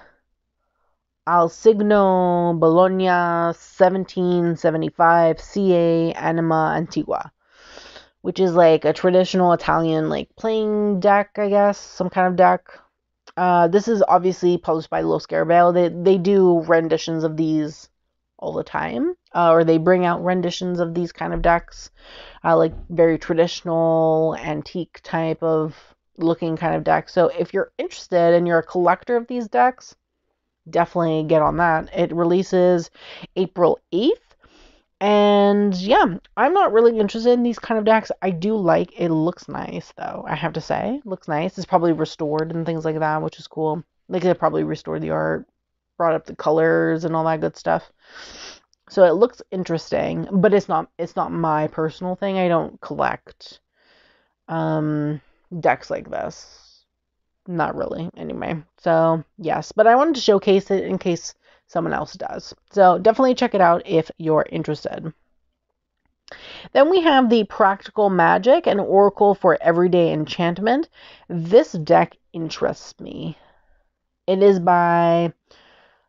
Al Signo Bologna 1775 CA Anima Antigua, which is like a traditional Italian like playing deck, I guess, some kind of deck. This is obviously published by Lo Scarabeo. They do renditions of these all the time, or they bring out renditions of these kind of decks, like very traditional, antique type of looking kind of deck. So if you're interested and you're a collector of these decks, definitely get on that. It releases April 8th. And yeah, I'm not really interested in these kind of decks. I do like it. Looks nice though, I have to say. It looks nice. It's probably restored and things like that, which is cool. Like they probably restored the art, brought up the colors and all that good stuff. So it looks interesting, but it's not my personal thing. I don't collect decks like this. Not really, anyway. So yes, but I wanted to showcase it in case someone else does. So definitely check it out if you're interested. Then we have the Practical Magic, an oracle for everyday enchantment. This deck interests me. It is by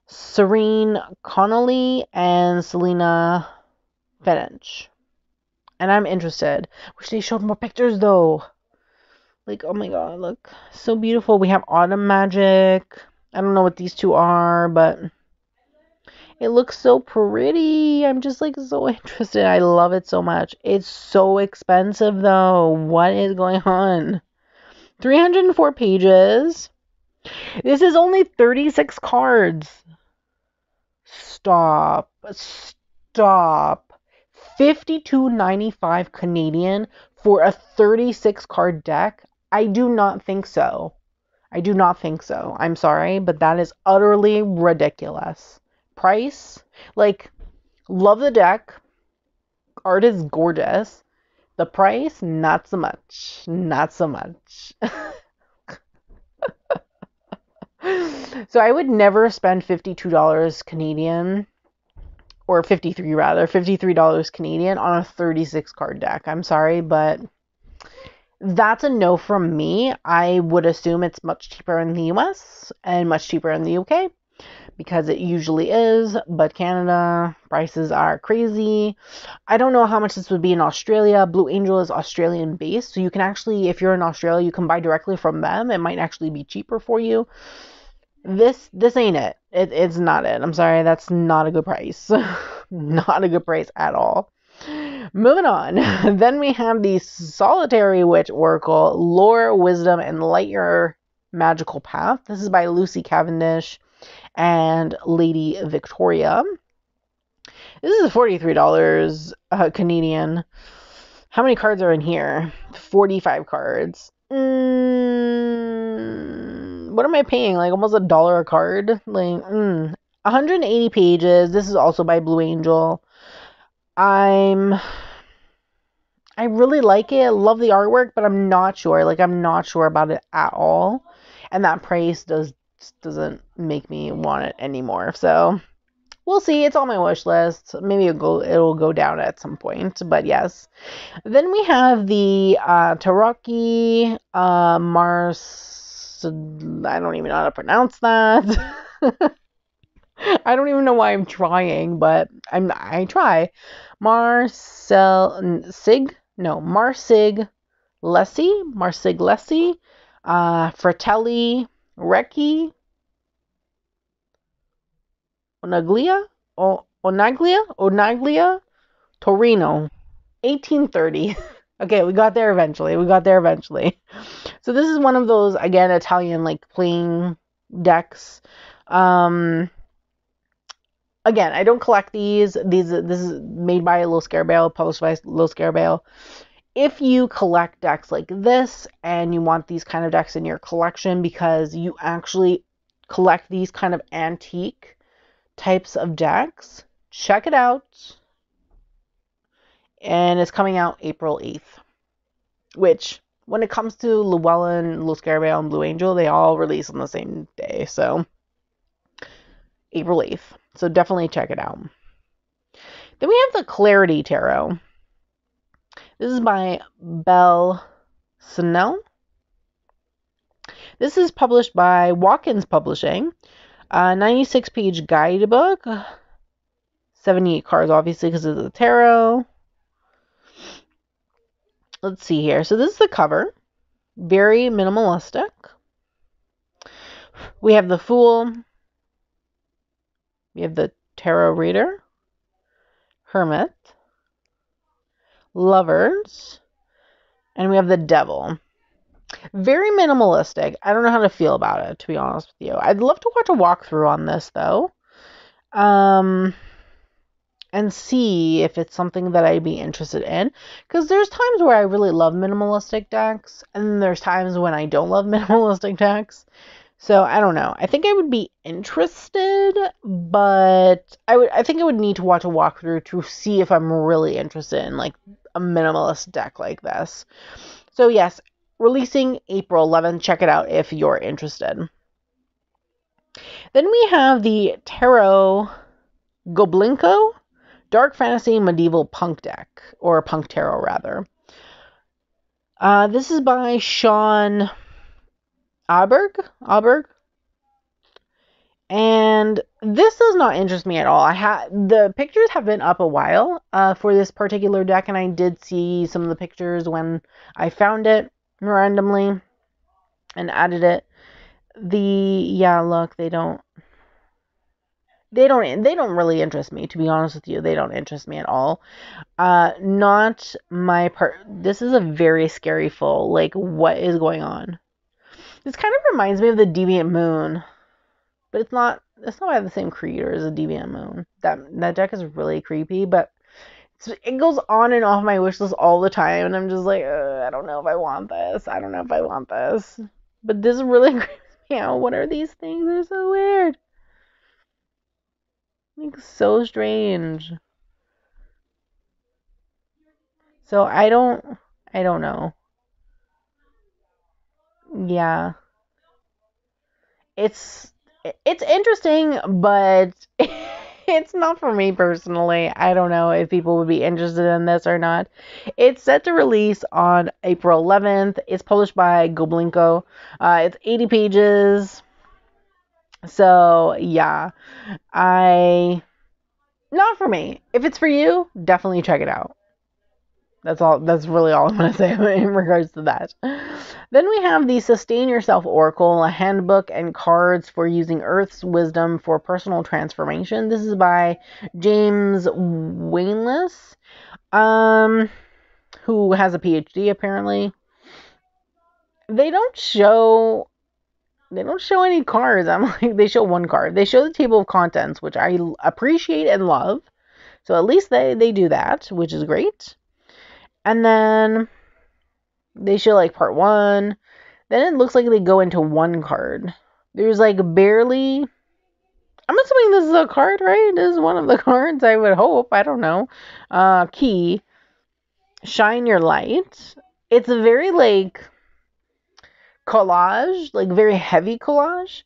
Serene Connolly and Selena Fenech. And I'm interested. Wish they showed more pictures though. Like, oh my god, look. So beautiful. We have Autumn Magic. I don't know what these two are, but it looks so pretty. I'm just like so interested. I love it so much. It's so expensive though. What is going on? 304 pages. This is only 36 cards. Stop. $52.95 Canadian for a 36 card deck? I do not think so. I'm sorry, but that is utterly ridiculous. Price, like, love the deck. Art is gorgeous. The price, not so much. So I would never spend $52 Canadian, or 53 rather, $53 Canadian on a 36 card deck. I'm sorry, but that's a no from me. I would assume it's much cheaper in the US and much cheaper in the UK, because it usually is, but Canada prices are crazy. I don't know how much this would be in Australia. Blue Angel is Australian based, so you can actually, if you're in Australia, you can buy directly from them. It might actually be cheaper for you. This ain't it. It's not it. I'm sorry, that's not a good price. Not a good price at all. Moving on. Then we have the Solitary Witch Oracle, Lore, Wisdom, and Light Your Magical Path. This is by Lucy Cavendish and Lady Victoria. This is $43 Canadian. How many cards are in here? 45 cards. What am I paying? Like almost $1 a card? Like, 180 pages. This is also by Blue Angel. I really like it. I love the artwork, but I'm not sure. Like, I'm not sure about it at all. And that price doesn't make me want it anymore. So, we'll see. It's on my wish list. Maybe it'll go down at some point. But yes. Then we have the Taraki Mars. I don't even know how to pronounce that. I don't even know why I'm trying, but I try. Marsigg Lessie, Fratelli, Recchi, Onaglia, Torino, 1830. Okay, we got there eventually. So this is one of those, again, Italian, like, playing decks. Again, I don't collect these. This is made by Little Scarabale, published by Little Scarabale. If you collect decks like this and you want these kind of decks in your collection because you actually collect these kind of antique types of decks, check it out. And it's coming out April 8th. Which, when it comes to Llewellyn, Little Scarabale, and Blue Angel, they all release on the same day. So, April 8th. So definitely check it out. Then we have the Clarity Tarot. This is by Belle Snell. This is published by Watkins Publishing. 96-page guidebook. 78 cards, obviously, because of the tarot. Let's see here. So this is the cover. Very minimalistic. We have the Fool. We have the Tarot Reader, Hermit, Lovers, and we have the Devil. Very minimalistic. I don't know how to feel about it, to be honest with you. I'd love to watch a walkthrough on this, though. And see if it's something that I'd be interested in. Because there's times where I really love minimalistic decks, and then there's times when I don't love minimalistic decks. So, I don't know. I think I would be interested, but I think I would need to watch a walkthrough to see if I'm really interested in, like, a minimalist deck like this. So, yes, releasing April 11th. Check it out if you're interested. Then we have the Tarot Goblinko Dark Fantasy Medieval Punk deck, or Punk Tarot, rather. This is by Sean Auberg, and this does not interest me at all. The pictures have been up a while for this particular deck, and I did see some of the pictures when I found it randomly and added it. Look, they don't really interest me, to be honest with you. They don't interest me at all. Not my part. This is a very scary full. Like, what is going on? This kind of reminds me of the Deviant Moon, but it's not by the same creator as the Deviant Moon. That deck is really creepy, but it goes on and off my wish list all the time, and I'm just like, I don't know if I want this. But this really creeps me out. What are these things? They're so weird. Like, so strange. So I don't know. Yeah. It's interesting, but it's not for me personally. I don't know if people would be interested in this or not. It's set to release on April 11th. It's published by Goblinko. It's 80 pages. So, yeah. Not for me. If it's for you, definitely check it out. That's really all I'm going to say in regards to that. Then we have the Sustain Yourself Oracle, a handbook and cards for using Earth's wisdom for personal transformation. This is by James Wainless, who has a PhD apparently. They don't show any cards. I'm like, they show one card. They show the table of contents, which I appreciate and love. So at least they do that, which is great. And then they show like part 1. Then it looks like they go into 1 card. There's like barely... I'm assuming this is a card, right? This is one of the cards, I would hope. I don't know. Key. Shine Your Light. It's a very like collage, like very heavy collage,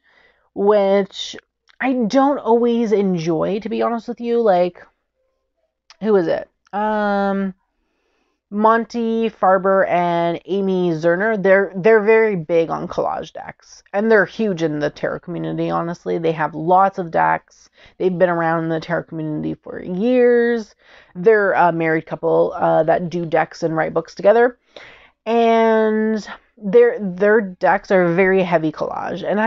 which I don't always enjoy, to be honest with you. Like, who is it? Monty Farber and Amy Zerner, they're very big on collage decks, and they're huge in the tarot community. Honestly, they have lots of decks. They've been around in the tarot community for years. They're a married couple that do decks and write books together, and their decks are very heavy collage, and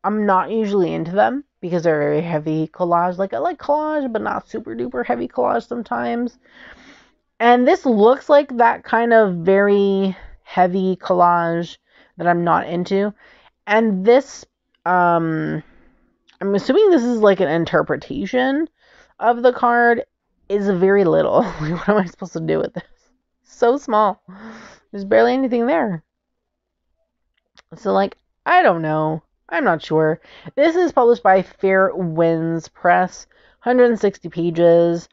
I'm not usually into them because they're very heavy collage. Like, I like collage, but not super duper heavy collage sometimes. And this looks like that kind of very heavy collage that I'm not into. And this, I'm assuming this is like an interpretation of the card, is very little. What am I supposed to do with this? So small. There's barely anything there. So, like, I don't know. I'm not sure. This is published by Fair Winds Press. 160 pages.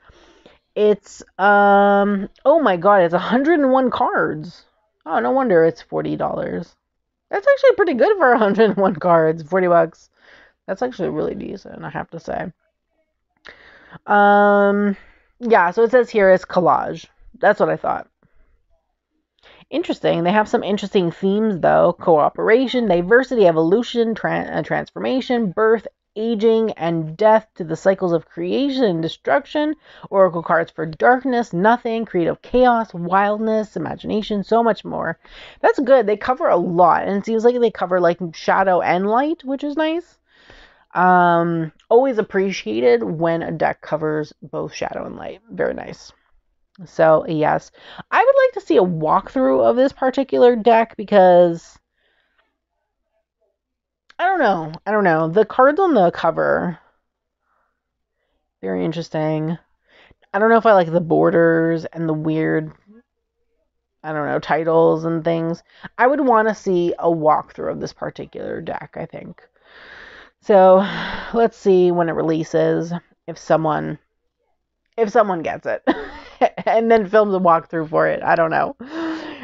It's, oh my god, it's 101 cards. Oh, no wonder it's $40. That's actually pretty good for 101 cards. $40. That's actually really decent, I have to say. Yeah, so it says here it's collage. That's what I thought. Interesting. They have some interesting themes, though. Cooperation, diversity, evolution, transformation, birth, aging, and death, to the cycles of creation and destruction. Oracle cards for darkness, nothing, creative chaos, wildness, imagination, so much more. That's good. They cover a lot, and it seems like they cover like shadow and light, which is nice. Always appreciated when a deck covers both shadow and light. Very nice. So, yes, I would like to see a walkthrough of this particular deck because I don't know. The cards on the cover, very interesting. I don't know if I like the borders and the weird, I don't know, titles and things. I would want to see a walkthrough of this particular deck, I think. So, let's see when it releases, if someone gets it. And then films a walkthrough for it. I don't know.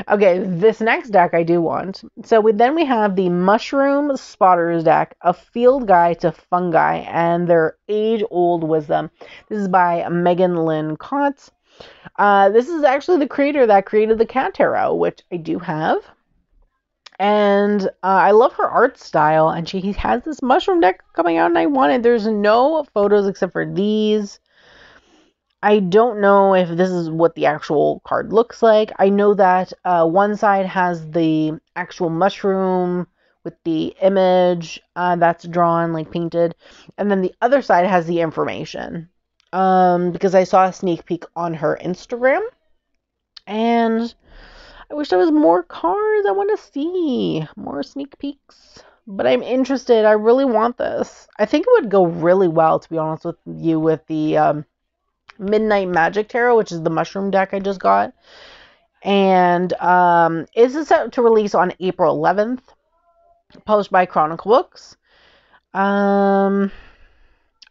Okay, this next deck I do want. So we have the Mushroom Spotters deck, a field guide to fungi and their age-old wisdom. This is by Megan Lynn Kotz. This is actually the creator that created the Cat Tarot, which I do have. And I love her art style, and she has this mushroom deck coming out, and I want it. There's no photos except for these. I don't know if this is what the actual card looks like. I know that one side has the actual mushroom with the image that's drawn, like painted. And then the other side has the information. Because I saw a sneak peek on her Instagram. And I wish there was more cards. I want to see more sneak peeks. But I'm interested. I really want this. I think it would go really well, to be honest with you, with the Midnight Magic Tarot, which is the mushroom deck I just got. And it's set to release on April 11th, published by Chronicle Books. I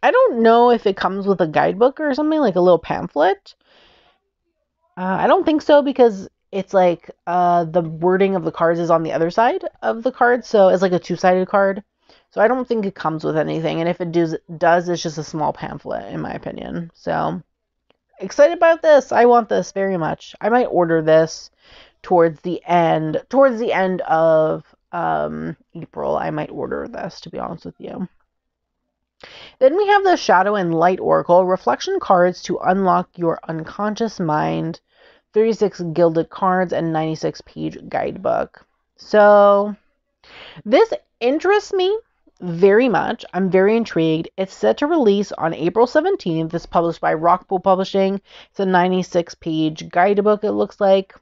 don't know if it comes with a guidebook or something, like a little pamphlet. I don't think so, because it's like the wording of the cards is on the other side of the card, so it's like a two-sided card. So I don't think it comes with anything, and if it does, it's just a small pamphlet, in my opinion. So excited about this. I want this very much. I might order this towards the end of April. I might order this, to be honest with you. Then we have the Shadow and Light Oracle, reflection cards to unlock your unconscious mind, 36 gilded cards, and 96-page guidebook. So this interests me very much. I'm very intrigued. It's set to release on April 17th. It's published by Rockpool Publishing. It's a 96-page guidebook, it looks like.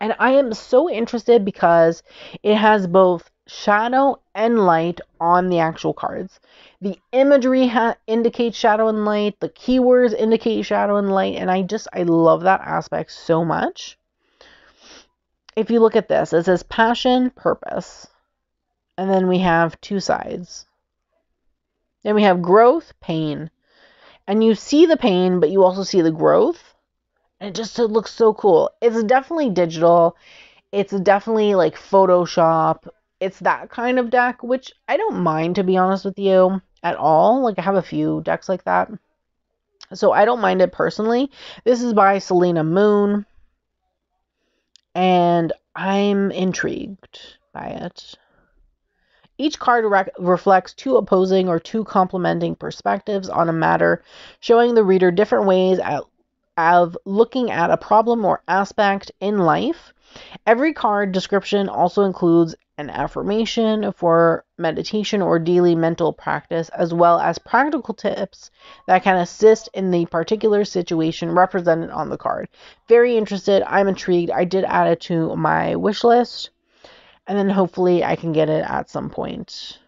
And I am so interested because it has both shadow and light on the actual cards. The imagery indicates shadow and light. The keywords indicate shadow and light. And I love that aspect so much. If you look at this, it says passion, purpose. And then we have two sides. Then we have growth, pain. And you see the pain, but you also see the growth. And it looks so cool. It's definitely digital. It's definitely like Photoshop. It's that kind of deck, which I don't mind, to be honest with you, at all. Like, I have a few decks like that, so I don't mind it personally. This is by Selena Moon, and I'm intrigued by it. Each card reflects two opposing or two complementing perspectives on a matter, showing the reader different ways of looking at a problem or aspect in life. Every card description also includes an affirmation for meditation or daily mental practice, as well as practical tips that can assist in the particular situation represented on the card. Very interested. I'm intrigued. I did add it to my wish list, and then hopefully I can get it at some point.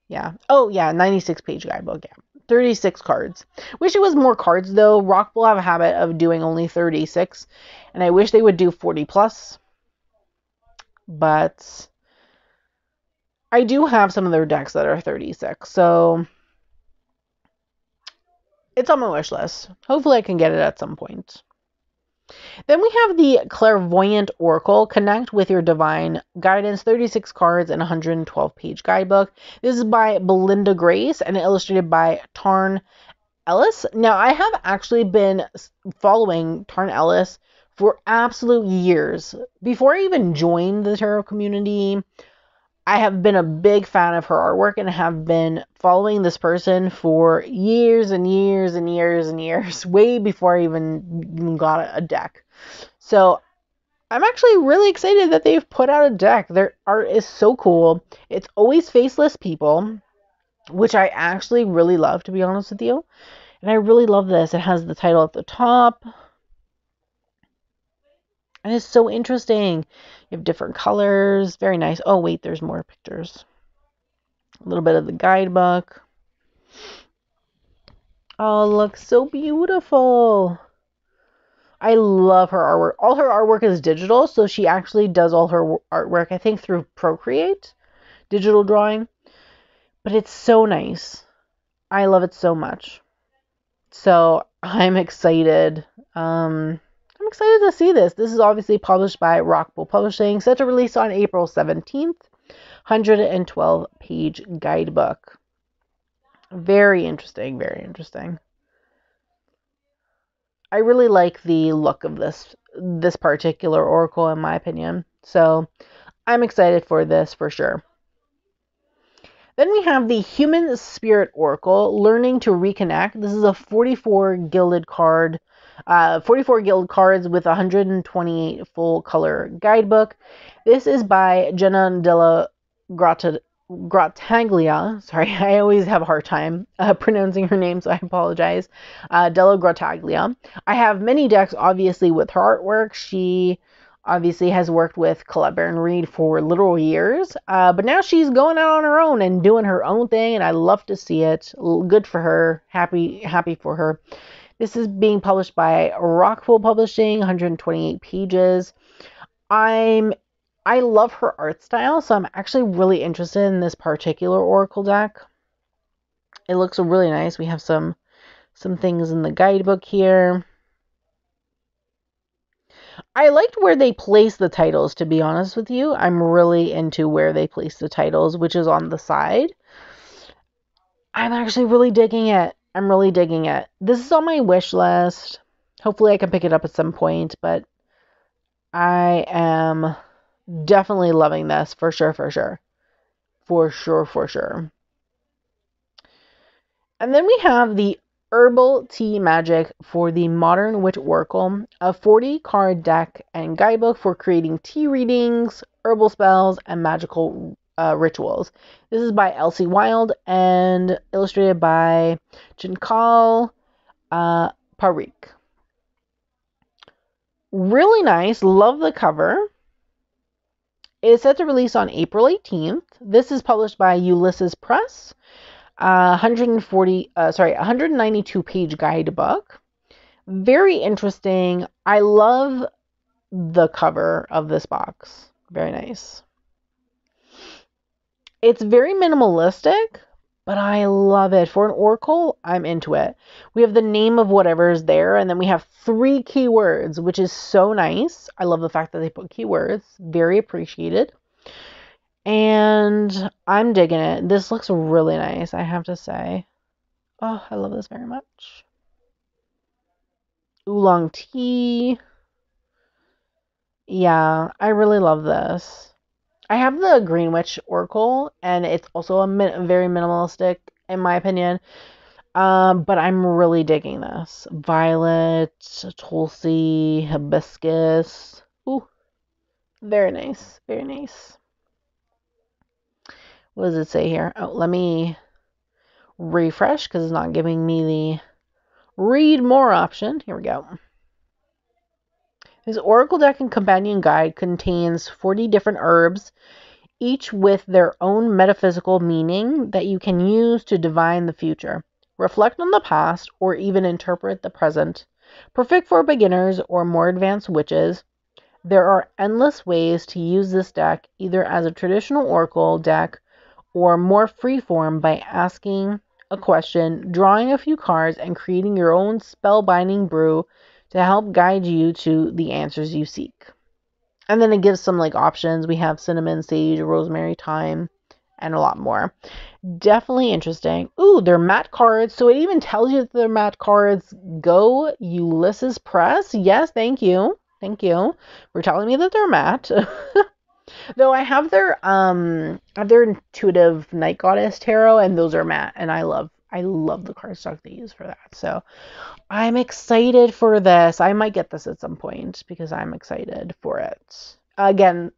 Yeah. Oh, yeah, 96-page guidebook. Yeah. 36 cards. Wish it was more cards, though. Rock will have a habit of doing only 36, and I wish they would do 40 plus. But I do have some of their decks that are 36, so it's on my wish list. Hopefully I can get it at some point. Then we have the Clairvoyant Oracle. Connect with your divine guidance. 36 cards and 112-page guidebook. This is by Belinda Grace and illustrated by Tarn Ellis. Now, I have actually been following Tarn Ellis for absolute years. Before I even joined the tarot community, I have been a big fan of her artwork and have been following this person for years and years and years and years, way before I even got a deck. So I'm actually really excited that they've put out a deck. Their art is so cool. It's always faceless people, which I actually really love, to be honest with you. And I really love this. It has the title at the top. And it's so interesting. You have different colors. Very nice. Oh, wait, there's more pictures. A little bit of the guidebook. Oh, looks so beautiful. I love her artwork. All her artwork is digital, so she actually does all her artwork, I think, through Procreate, digital drawing. But it's so nice. I love it so much. So I'm excited. I'm excited to see this. This is obviously published by Rockpool Publishing, set to release on April 17th. 112-page guidebook. Very interesting, very interesting. I really like the look of this particular oracle, in my opinion. So I'm excited for this for sure. Then we have the Human Spirit Oracle, Learning to Reconnect. This is a 44 gilded card, 44 gilded cards with 128 full color guidebook. This is by Jenna Della Grottaglia. Sorry, I always have a hard time pronouncing her name, so I apologize. Della Grottaglia. I have many decks, obviously, with her artwork. She obviously has worked with Colette Baron Reed for literal years, but now she's going out on her own and doing her own thing, and I love to see it. Good for her. Happy for her. This is being published by Rockpool Publishing, 128 pages. I love her art style, so I'm actually really interested in this particular Oracle deck. It looks really nice. We have some things in the guidebook here. I liked where they place the titles, to be honest with you. I'm really into where they place the titles, which is on the side. I'm actually really digging it. I'm really digging it. This is on my wish list. Hopefully I can pick it up at some point, but I am definitely loving this for sure. And then we have the Herbal Tea Magic for the Modern Witch Oracle, a 40-card deck and guidebook for creating tea readings, herbal spells, and magical rituals. This is by Elsie Wild and illustrated by Chinkal Parikh. Really nice. Love the cover. It is set to release on April 18th. This is published by Ulysses Press. 192 page guidebook. Very interesting. I love the cover of this box. Very nice. It's very minimalistic, but I love it. For an oracle, I'm into it. We have the name of whatever is there, and then we have 3 keywords, which is so nice. I love the fact that they put keywords. Very appreciated. And I'm digging it. This looks really nice, I have to say. Oh, I love this very much. Oolong tea. Yeah, I really love this. I have the Green Witch Oracle, and it's also very minimalistic, in my opinion. But I'm really digging this. Violet, Tulsi, Hibiscus. Ooh, very nice. Very nice. What does it say here? Oh, let me refresh because it's not giving me the read more option. Here we go. This Oracle Deck and Companion Guide contains 40 different herbs, each with their own metaphysical meaning that you can use to divine the future, reflect on the past, or even interpret the present. Perfect for beginners or more advanced witches. There are endless ways to use this deck, either as a traditional Oracle deck or more freeform by asking a question, drawing a few cards, and creating your own spellbinding brew to help guide you to the answers you seek. And then it gives some like options. We have cinnamon, sage, rosemary, thyme, and a lot more. Definitely interesting. Ooh, they're matte cards. So it even tells you that they're matte cards. Go Ulysses Press. Yes, thank you. Thank you for telling me that they're matte. Though I have their Intuitive Night Goddess Tarot, and those are matte, and I love the cardstock they use for that. So I'm excited for this. I might get this at some point because I'm excited for it. Again,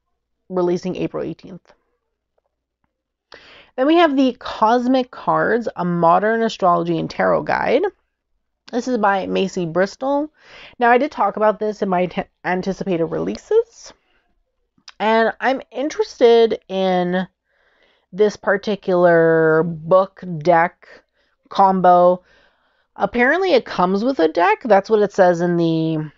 releasing April 18th. Then we have the Cosmic Cards, a modern astrology and tarot guide. This is by Macy Bristol. Now, I did talk about this in my anticipated releases. And I'm interested in this particular book deck combo. Apparently it comes with a deck. That's what it says in the...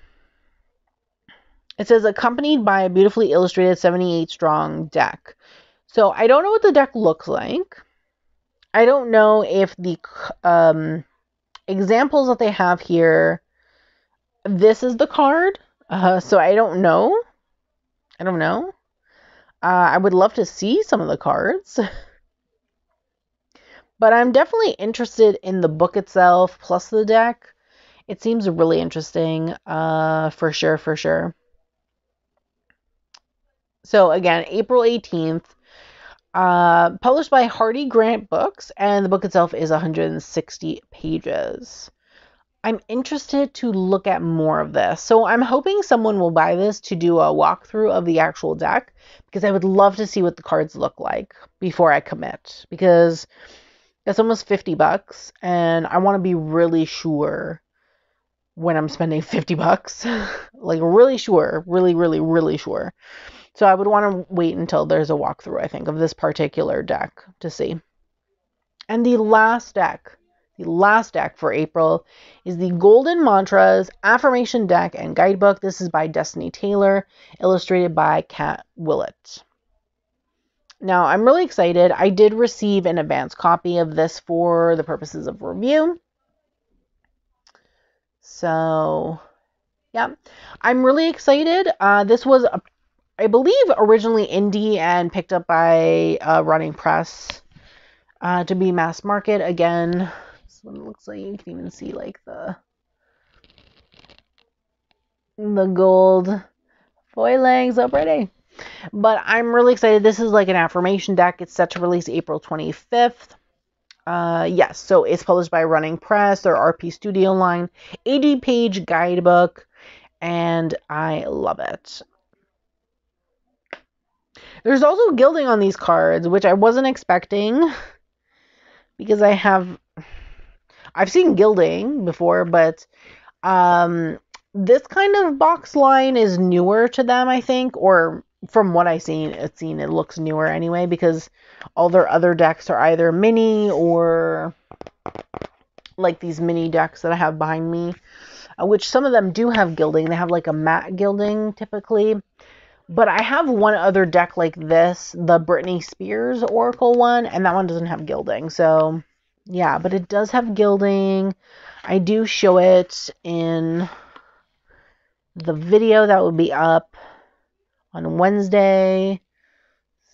It says accompanied by a beautifully illustrated 78 strong deck. So I don't know what the deck looks like. I don't know if the examples that they have here, this is the card. So I don't know. I would love to see some of the cards. But I'm definitely interested in the book itself, plus the deck. It seems really interesting, for sure. So again, April 18th, published by Hardy Grant Books, and the book itself is 160 pages. I'm interested to look at more of this. So I'm hoping someone will buy this to do a walkthrough of the actual deck, because I would love to see what the cards look like before I commit, because it's almost $50 and I want to be really sure when I'm spending $50. Like really sure, really sure. So I would want to wait until there's a walkthrough, I think, of this particular deck to see. And the last deck for April is the Golden Mantras Affirmation Deck and Guidebook. This is by Destiny Taylor, illustrated by Kat Willett. Now, I'm really excited. I did receive an advance copy of this for the purposes of review. So, yeah, I'm really excited. This was, I believe, originally indie and picked up by Running Press to be mass market. Again, this one looks like you can even see like the gold foiling. So pretty. But I'm really excited. This is like an affirmation deck. It's set to release April 25th. Yes, so it's published by Running Press, their RP Studio line, 80-page guidebook, and I love it. There's also gilding on these cards, which I wasn't expecting, because I've seen gilding before, but this kind of box line is newer to them, I think, or from what I've seen, it looks newer anyway, because all their other decks are either mini or like these mini decks that I have behind me, which some of them do have gilding. They have like a matte gilding typically. But I have one other deck like this, the Britney Spears Oracle one, and that one doesn't have gilding. So, yeah, but it does have gilding. I do show it in the video that will be up on Wednesday.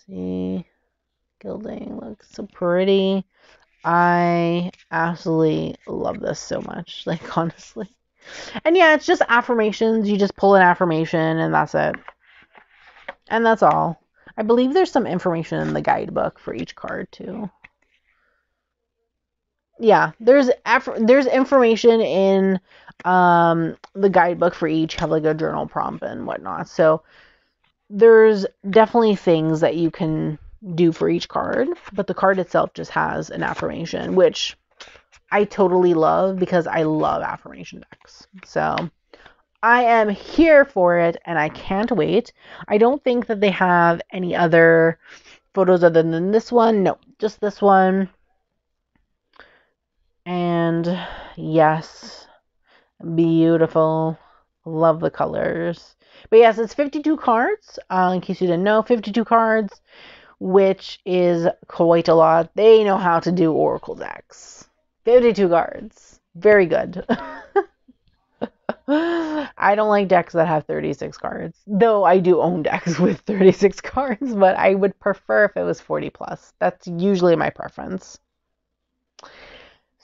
See, gilding looks so pretty. I absolutely love this so much, like, honestly. And yeah, it's just affirmations. You just pull an affirmation and that's it. And that's all. I believe there's some information in the guidebook for each card too. Yeah, there's information in the guidebook for each. Have like a journal prompt and whatnot. So there's definitely things that you can do for each card, but the card itself just has an affirmation, which I totally love because I love affirmation decks. So I am here for it and I can't wait. I don't think that they have any other photos other than this one. No, just this one. And yes, beautiful. Love the colors. But yes, it's 52 cards. In case you didn't know, 52 cards, which is quite a lot. They know how to do Oracle decks. 52 cards. Very good. I don't like decks that have 36 cards. Though I do own decks with 36 cards, but I would prefer if it was 40 plus. That's usually my preference.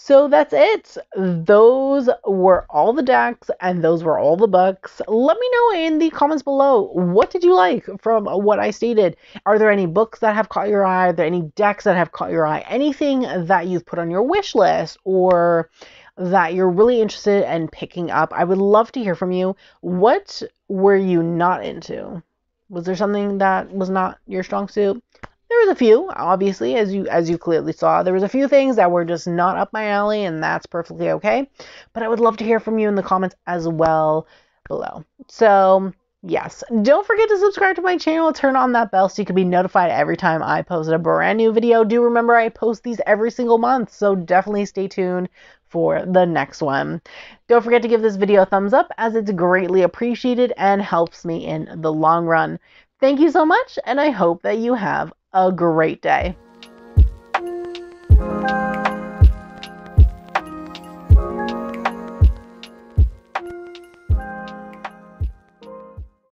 So that's it. Those were all the decks and those were all the books. Let me know in the comments below, what did you like from what I stated? Are there any books that have caught your eye? Are there any decks that have caught your eye? Anything that you've put on your wish list or that you're really interested in picking up? I would love to hear from you. What were you not into? Was there something that was not your strong suit? There was a few, obviously, as you clearly saw. There was a few things that were just not up my alley, and that's perfectly okay. But I would love to hear from you in the comments as well below. So, yes, don't forget to subscribe to my channel, turn on that bell so you can be notified every time I post a brand new video. Do remember I post these every single month, so definitely stay tuned for the next one. Don't forget to give this video a thumbs up as it's greatly appreciated and helps me in the long run. Thank you so much, and I hope that you have a great day.